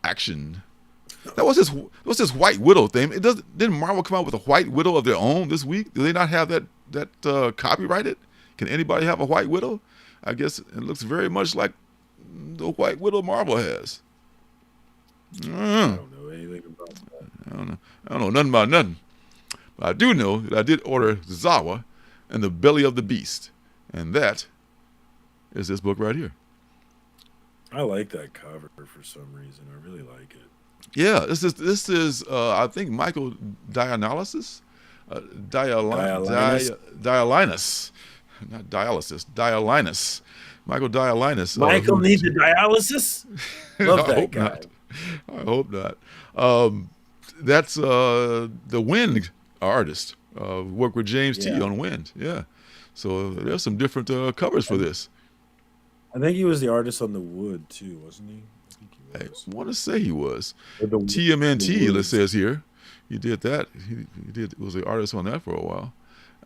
action. That was this White Widow thing. Didn't Marvel come out with a White Widow of their own this week? Do they not have that copyrighted? Can anybody have a White Widow? I guess it looks very much like the White Widow Marvel has. I don't know anything about that. I don't know nothing about nothing. But I do know that I did order Zawa and the Belly of the Beast. And that is this book right here. I like that cover for some reason. I really like it. Yeah, this is I think Michael Dialysis, Dialinus, not dialysis, Dialinus, Michael Dialinus. Michael needs a dialysis. Love that I hope guy. not. I hope not. That's the Wind artist. Worked with James T on Wind. Yeah, so there's some different covers for this. I think he was the artist on the Wood too, wasn't he? I want to say he was. The TMNT, it Woods. says here. He did that. He was the artist on that for a while.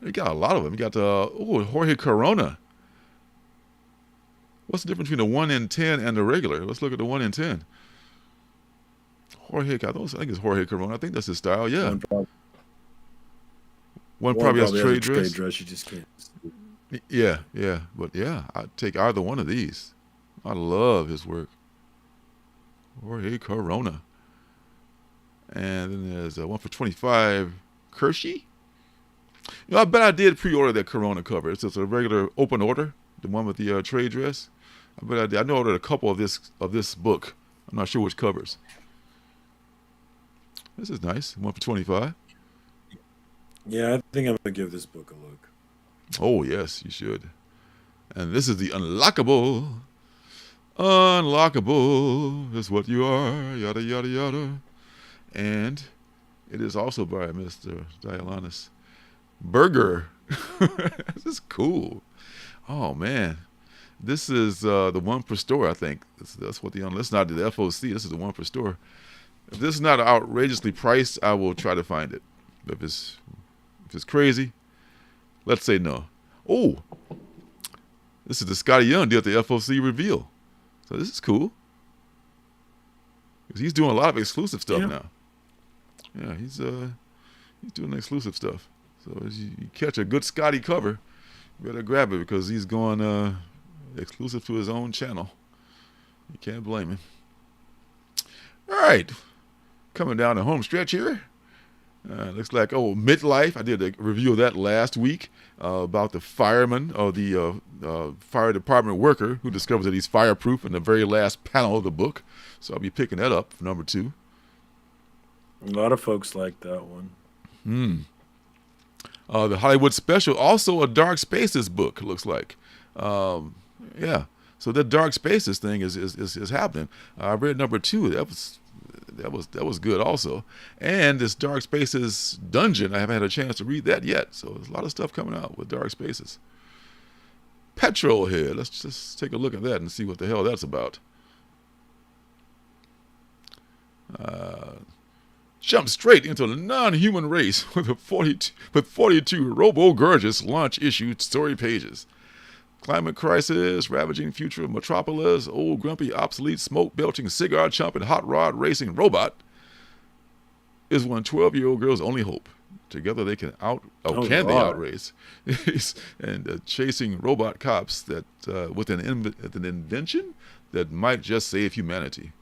He got a lot of them. He got Jorge Corona. What's the difference between the 1 in 10 and the regular? Let's look at the 1 in 10. Jorge, I think it's Jorge Corona. I think that's his style. Yeah. One probably has trade dress. You just can't see. Yeah. But yeah, I'd take either one of these. I love his work. Jorge Corona. And then there's one for $25, Kershey. I bet I did pre-order that Corona cover. It's just a regular open order, the one with the trade dress. I bet I did. I know I ordered a couple of this book. I'm not sure which covers. This is nice. One for $25. Yeah, I think I'm gonna give this book a look. Oh yes, you should. And this is the Unlockable. Unlockable is what you are. Yada yada yada. And it is also by Mr. Dialysis. Burger. This is cool. Oh man, this is the one per store. I think that's what this is not the FOC. This is the one per store. If this is not outrageously priced, I will try to find it. If it's crazy, let's say no. Oh, this is the Scotty Young deal at the FOC reveal. So this is cool. Because he's doing a lot of exclusive stuff now. Yeah, he's doing exclusive stuff. So as you catch a good Scotty cover, you better grab it because he's going exclusive to his own channel. You can't blame him. All right, coming down the home stretch here. Looks like Midlife. I did a review of that last week about the fireman or the fire department worker who discovers that he's fireproof in the very last panel of the book. So I'll be picking that up for number 2. A lot of folks like that one. The Hollywood Special, also a Dark Spaces book. It looks like. Yeah. So that Dark Spaces thing is happening. I read number 2. That was good also. And this Dark Spaces Dungeon, I haven't had a chance to read that yet. So there's a lot of stuff coming out with Dark Spaces. Petrol Head. Let's just take a look at that and see what the hell that's about. Jump straight into the non-human race with 42 Robo-Gorgeous launch issue story pages. Climate crisis, ravaging future of metropolis, old grumpy, obsolete, smoke-belching, cigar-chomping, hot rod racing robot is one 12-year-old girl's only hope. Together they can they outrace and chasing robot cops that with an invention that might just save humanity.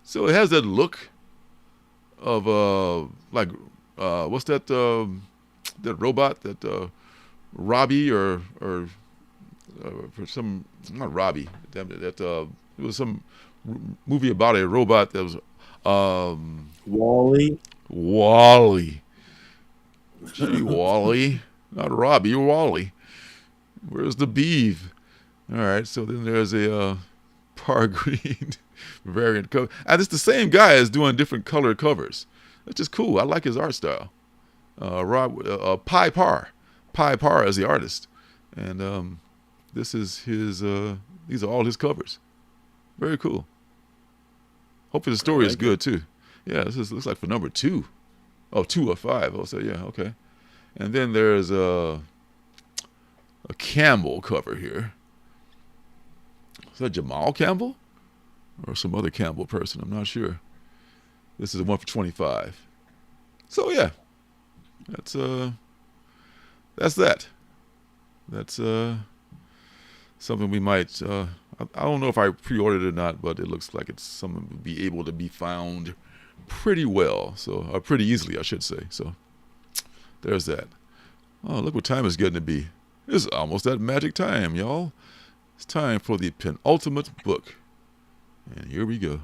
So it has that look of what's that that robot that Robbie or for some, not Robbie, damn it, that it was some movie about a robot that was Wally. Gee, Wally, not Robbie, Wally. Where's the beef? All right, so then there's a Par Green variant cover, and it's the same guy as doing different colored covers. That's just cool. I like his art style. Pi Par is the artist, and this is his. These are all his covers. Very cool. Hopefully the story is good too. Yeah, this looks like for number 2. Oh, 2 or 5. Oh, so yeah, okay. And then there's a Campbell cover here. Is that Jamal Campbell or some other Campbell person? I'm not sure. This is a 1 for 25. So yeah, that's that. That's something we might. I don't know if I pre-ordered it or not, but it looks like it's something to be able to be found pretty well. So pretty easily, I should say. So there's that. Oh, look what time it's getting to be. It's almost that magic time, y'all. It's time for the penultimate book. And here we go.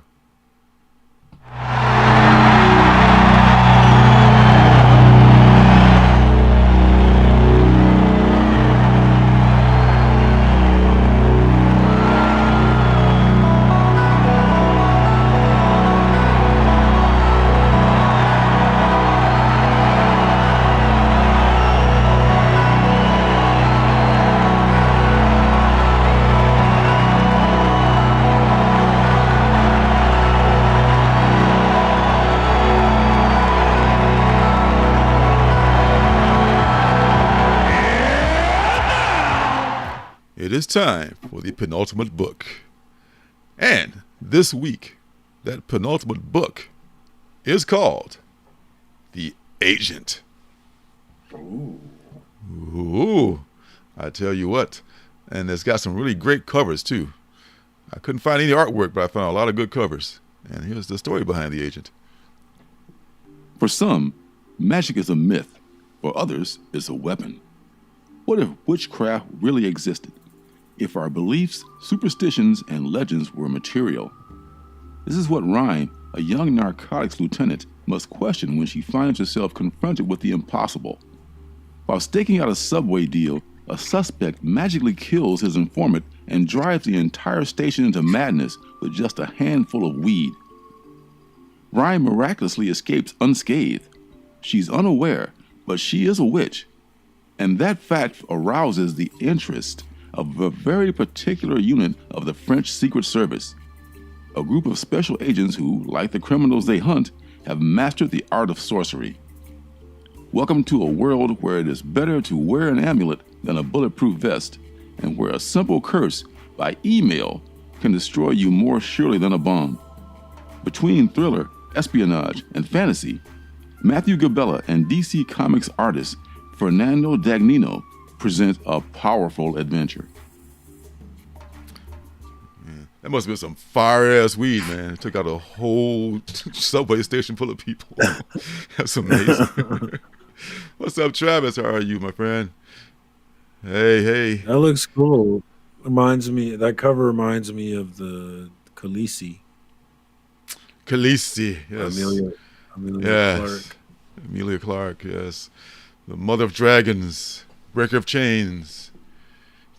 It is time for the penultimate book. And this week, that penultimate book is called The Agent. Ooh, I tell you what. And it's got some really great covers, too. I couldn't find any artwork, but I found a lot of good covers. And here's the story behind The Agent. For some, magic is a myth. For others, it's a weapon. What if witchcraft really existed? If our beliefs, superstitions, and legends were material? This is what Rhyme, a young narcotics lieutenant, must question when she finds herself confronted with the impossible. While staking out a subway deal, a suspect magically kills his informant and drives the entire station into madness with just a handful of weed. Rhyme miraculously escapes unscathed. She's unaware, but she is a witch. And that fact arouses the interest of a very particular unit of the French Secret Service, a group of special agents who, like the criminals they hunt, have mastered the art of sorcery. Welcome to a world where it is better to wear an amulet than a bulletproof vest, and where a simple curse by email can destroy you more surely than a bomb. Between thriller, espionage, and fantasy, Matthew Gabella and DC Comics artist Fernando Dagnino present a powerful adventure. Man, that must have been some fire-ass weed, man. It took out a whole subway station full of people. That's amazing. What's up, Travis? How are you, my friend? Hey. That looks cool. That cover reminds me of the Khaleesi. Khaleesi, yes. Amelia Clark. Amelia Clark, yes. The Mother of Dragons, Breaker of Chains,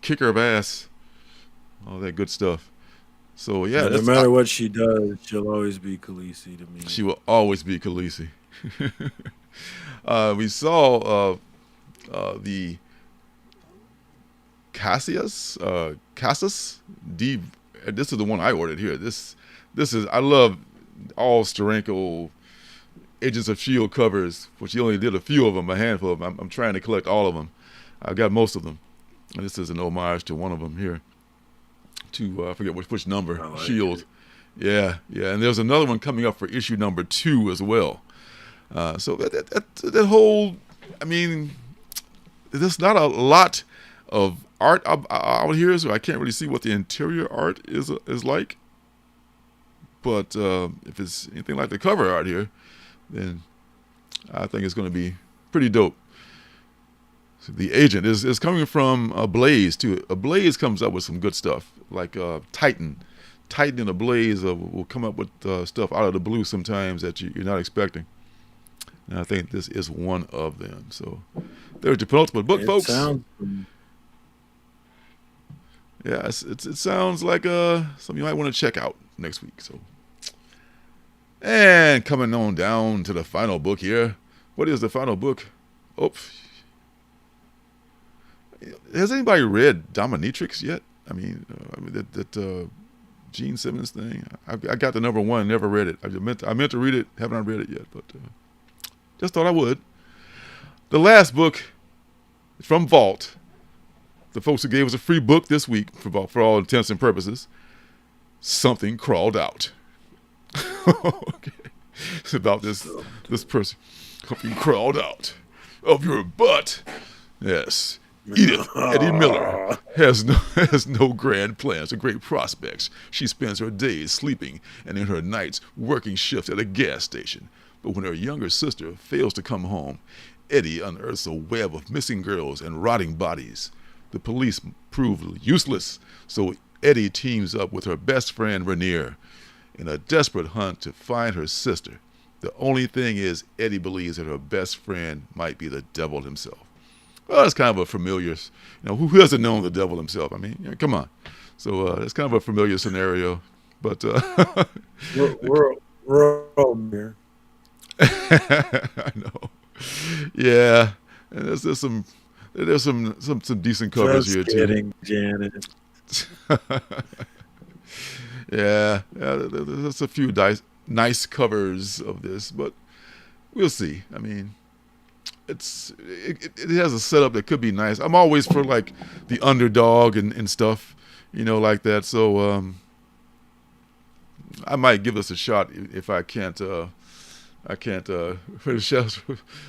Kicker of Ass, all that good stuff. So, yeah. No matter what she does, she'll always be Khaleesi to me. She will always be Khaleesi. We saw the Cassius. This is the one I ordered here. This is, I love all Steranko Agents of S.H.I.E.L.D. covers, which he only did a few of them, a handful of them. I'm trying to collect all of them. I've got most of them. And this is an homage to one of them here. To, I forget which number, S.H.I.E.L.D. Yeah. And there's another one coming up for issue number 2 as well. So that whole, I mean, there's not a lot of art out here, so I can't really see what the interior art is like. But if it's anything like the cover art here, then I think it's going to be pretty dope. So The Agent is coming from Blaze too. Blaze comes up with some good stuff, like Titan and Blaze will come up with stuff out of the blue sometimes that you're not expecting. And I think this is one of them. So there's your penultimate book, folks. Yeah, it sounds like something you might want to check out next week. So, and coming on down to the final book here. What is the final book? Oh, has anybody read Dominatrix yet? I mean, that Gene Simmons thing. I got the number 1, never read it. I meant to read it, haven't read it yet, but just thought I would. The last book is from Vault. The folks who gave us a free book this week, for all intents and purposes. Something Crawled Out. Okay. It's about this person who crawled out of your butt. Yes. Edith Eddie Miller has no grand plans or great prospects. She spends her days sleeping and in her nights working shifts at a gas station. But when her younger sister fails to come home, Eddie unearths a web of missing girls and rotting bodies. The police prove useless, so Eddie teams up with her best friend Rainier in a desperate hunt to find her sister. The only thing is, Eddie believes that her best friend might be the devil himself. Well, that's kind of a familiar, who hasn't known the devil himself? I mean, come on. So it's kind of a familiar scenario, but we're all here. I know. Yeah, and there's some decent covers Just here kidding, too. Janet. Yeah, there's a few nice covers of this, but we'll see. I mean, it has a setup that could be nice. I'm always for like the underdog and stuff, like that. So I might give this a shot if I can't finish out.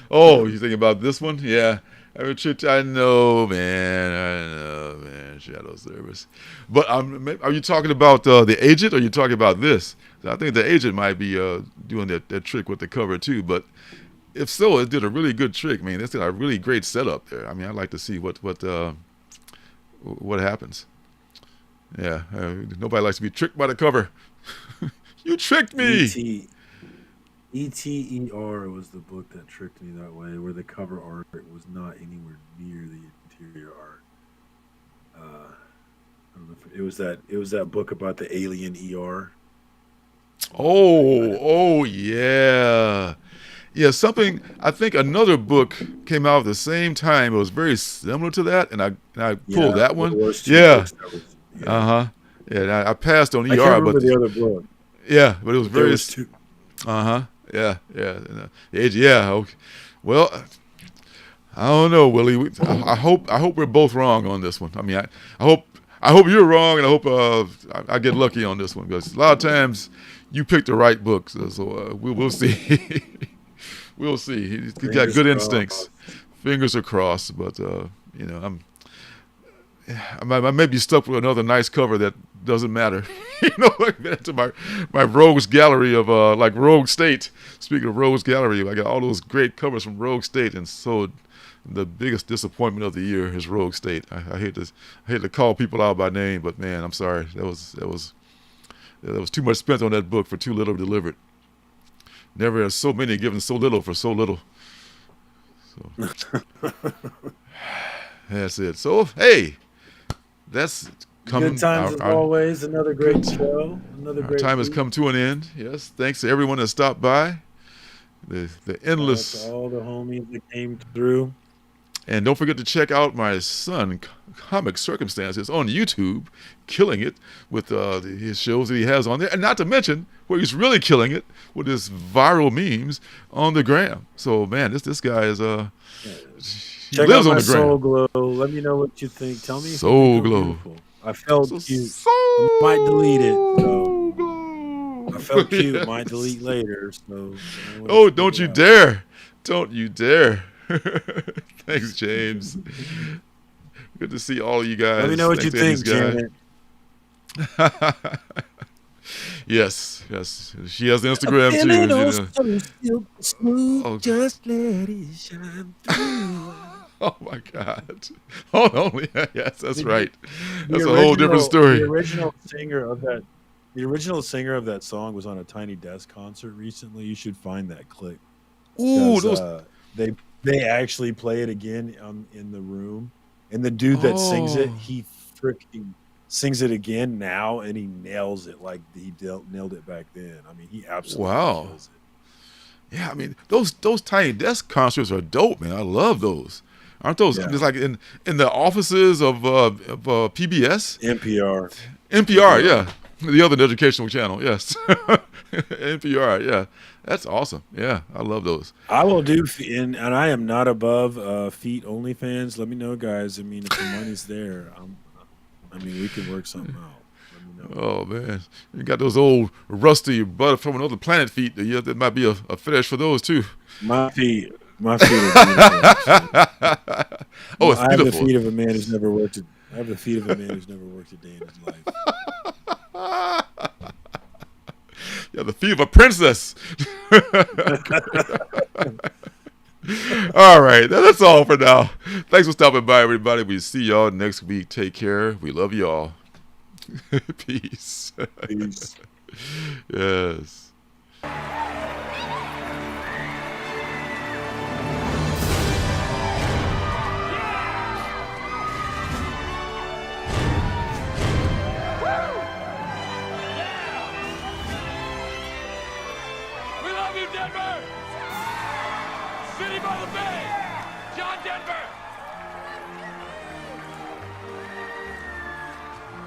Oh, you thinking about this one? Yeah. I know, man. Shadow Service. But are you talking about the Agent, or are you talking about this? I think the Agent might be doing that trick with the cover too. But if so, it did a really good trick. I mean, it's got a really great setup there. I mean, I'd like to see what happens. Yeah, nobody likes to be tricked by the cover. You tricked me. ETER was the book that tricked me that way, where the cover art was not anywhere near the interior art. I don't know if it was that book about the alien ER. Oh yeah. Yeah, something. I think another book came out at the same time. It was very similar to that, and I pulled that one. Yeah. Yeah, and I passed on ER, I can't remember but the other book. Yeah, but it was very. Yeah. Yeah. Okay. Well, I don't know, Willie. I hope we're both wrong on this one. I mean, I hope you're wrong, and I hope I get lucky on this one, because a lot of times you pick the right book. So we'll see. We'll see. He's got good instincts. Fingers are crossed, but I may be stuck with another nice cover that doesn't matter. Like to my Rogues Gallery of like Rogue State. Speaking of Rogues Gallery, I got all those great covers from Rogue State, and so the biggest disappointment of the year is Rogue State. I hate to call people out by name, but man, I'm sorry. That was too much spent on that book for too little delivered. Never has so many given so little for so little. So that's it. So hey, that's coming. Good times as always. Another great show. Our time has come to an end. Yes, thanks to everyone that stopped by. The endless. All the homies that came through. And don't forget to check out my son, Comic Circumstances, on YouTube, killing it with his shows that he has on there. And not to mention, where he's really killing it with his viral memes on the gram. So, man, this guy is... he check lives out on my the gram. Soul Glow. Let me know what you think. Tell me if Soul you think Glow. I'm beautiful. I felt cute. I might delete it. So. I felt cute. Might delete later. So. Oh, don't you dare. Don't you dare. Thanks, James. Good to see all of you guys. Let me know what you think, Janet. Yes. She has the Instagram too. Smooth, just let it shine through. Oh my God. Hold on. Yes, that's right. That's a whole different story. The original singer of that song was on a Tiny Desk concert recently. You should find that clip. Ooh, they actually play it again in the room, and the dude that sings it, he freaking sings it again now, and he nails it like he nailed it back then. I mean, he absolutely kills it. Yeah, I mean those Tiny Desk concerts are dope, man. I love those. Aren't those just like in the offices of PBS? NPR, yeah. The other educational channel, yes. NPR, yeah. That's awesome. Yeah, I love those. I will do, and I am not above feet OnlyFans. Let me know, guys. I mean, if the money's there, I mean, we can work something out. Oh man, you got those old rusty butter from another planet feet. Yeah, that might be a fetish for those too. My feet are beautiful. Oh, it's I have the beautiful. feet of a man who's never worked. I have the feet of a man who's never worked a day in his life. Yeah, the feet of a princess. All right, that's all for now. Thanks for stopping by, everybody. We see y'all next week. Take care. We love y'all. Peace. Peace. Yes. We love you, Denver! City by the Bay! John Denver!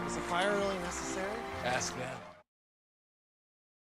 Is a fire really necessary? Ask them.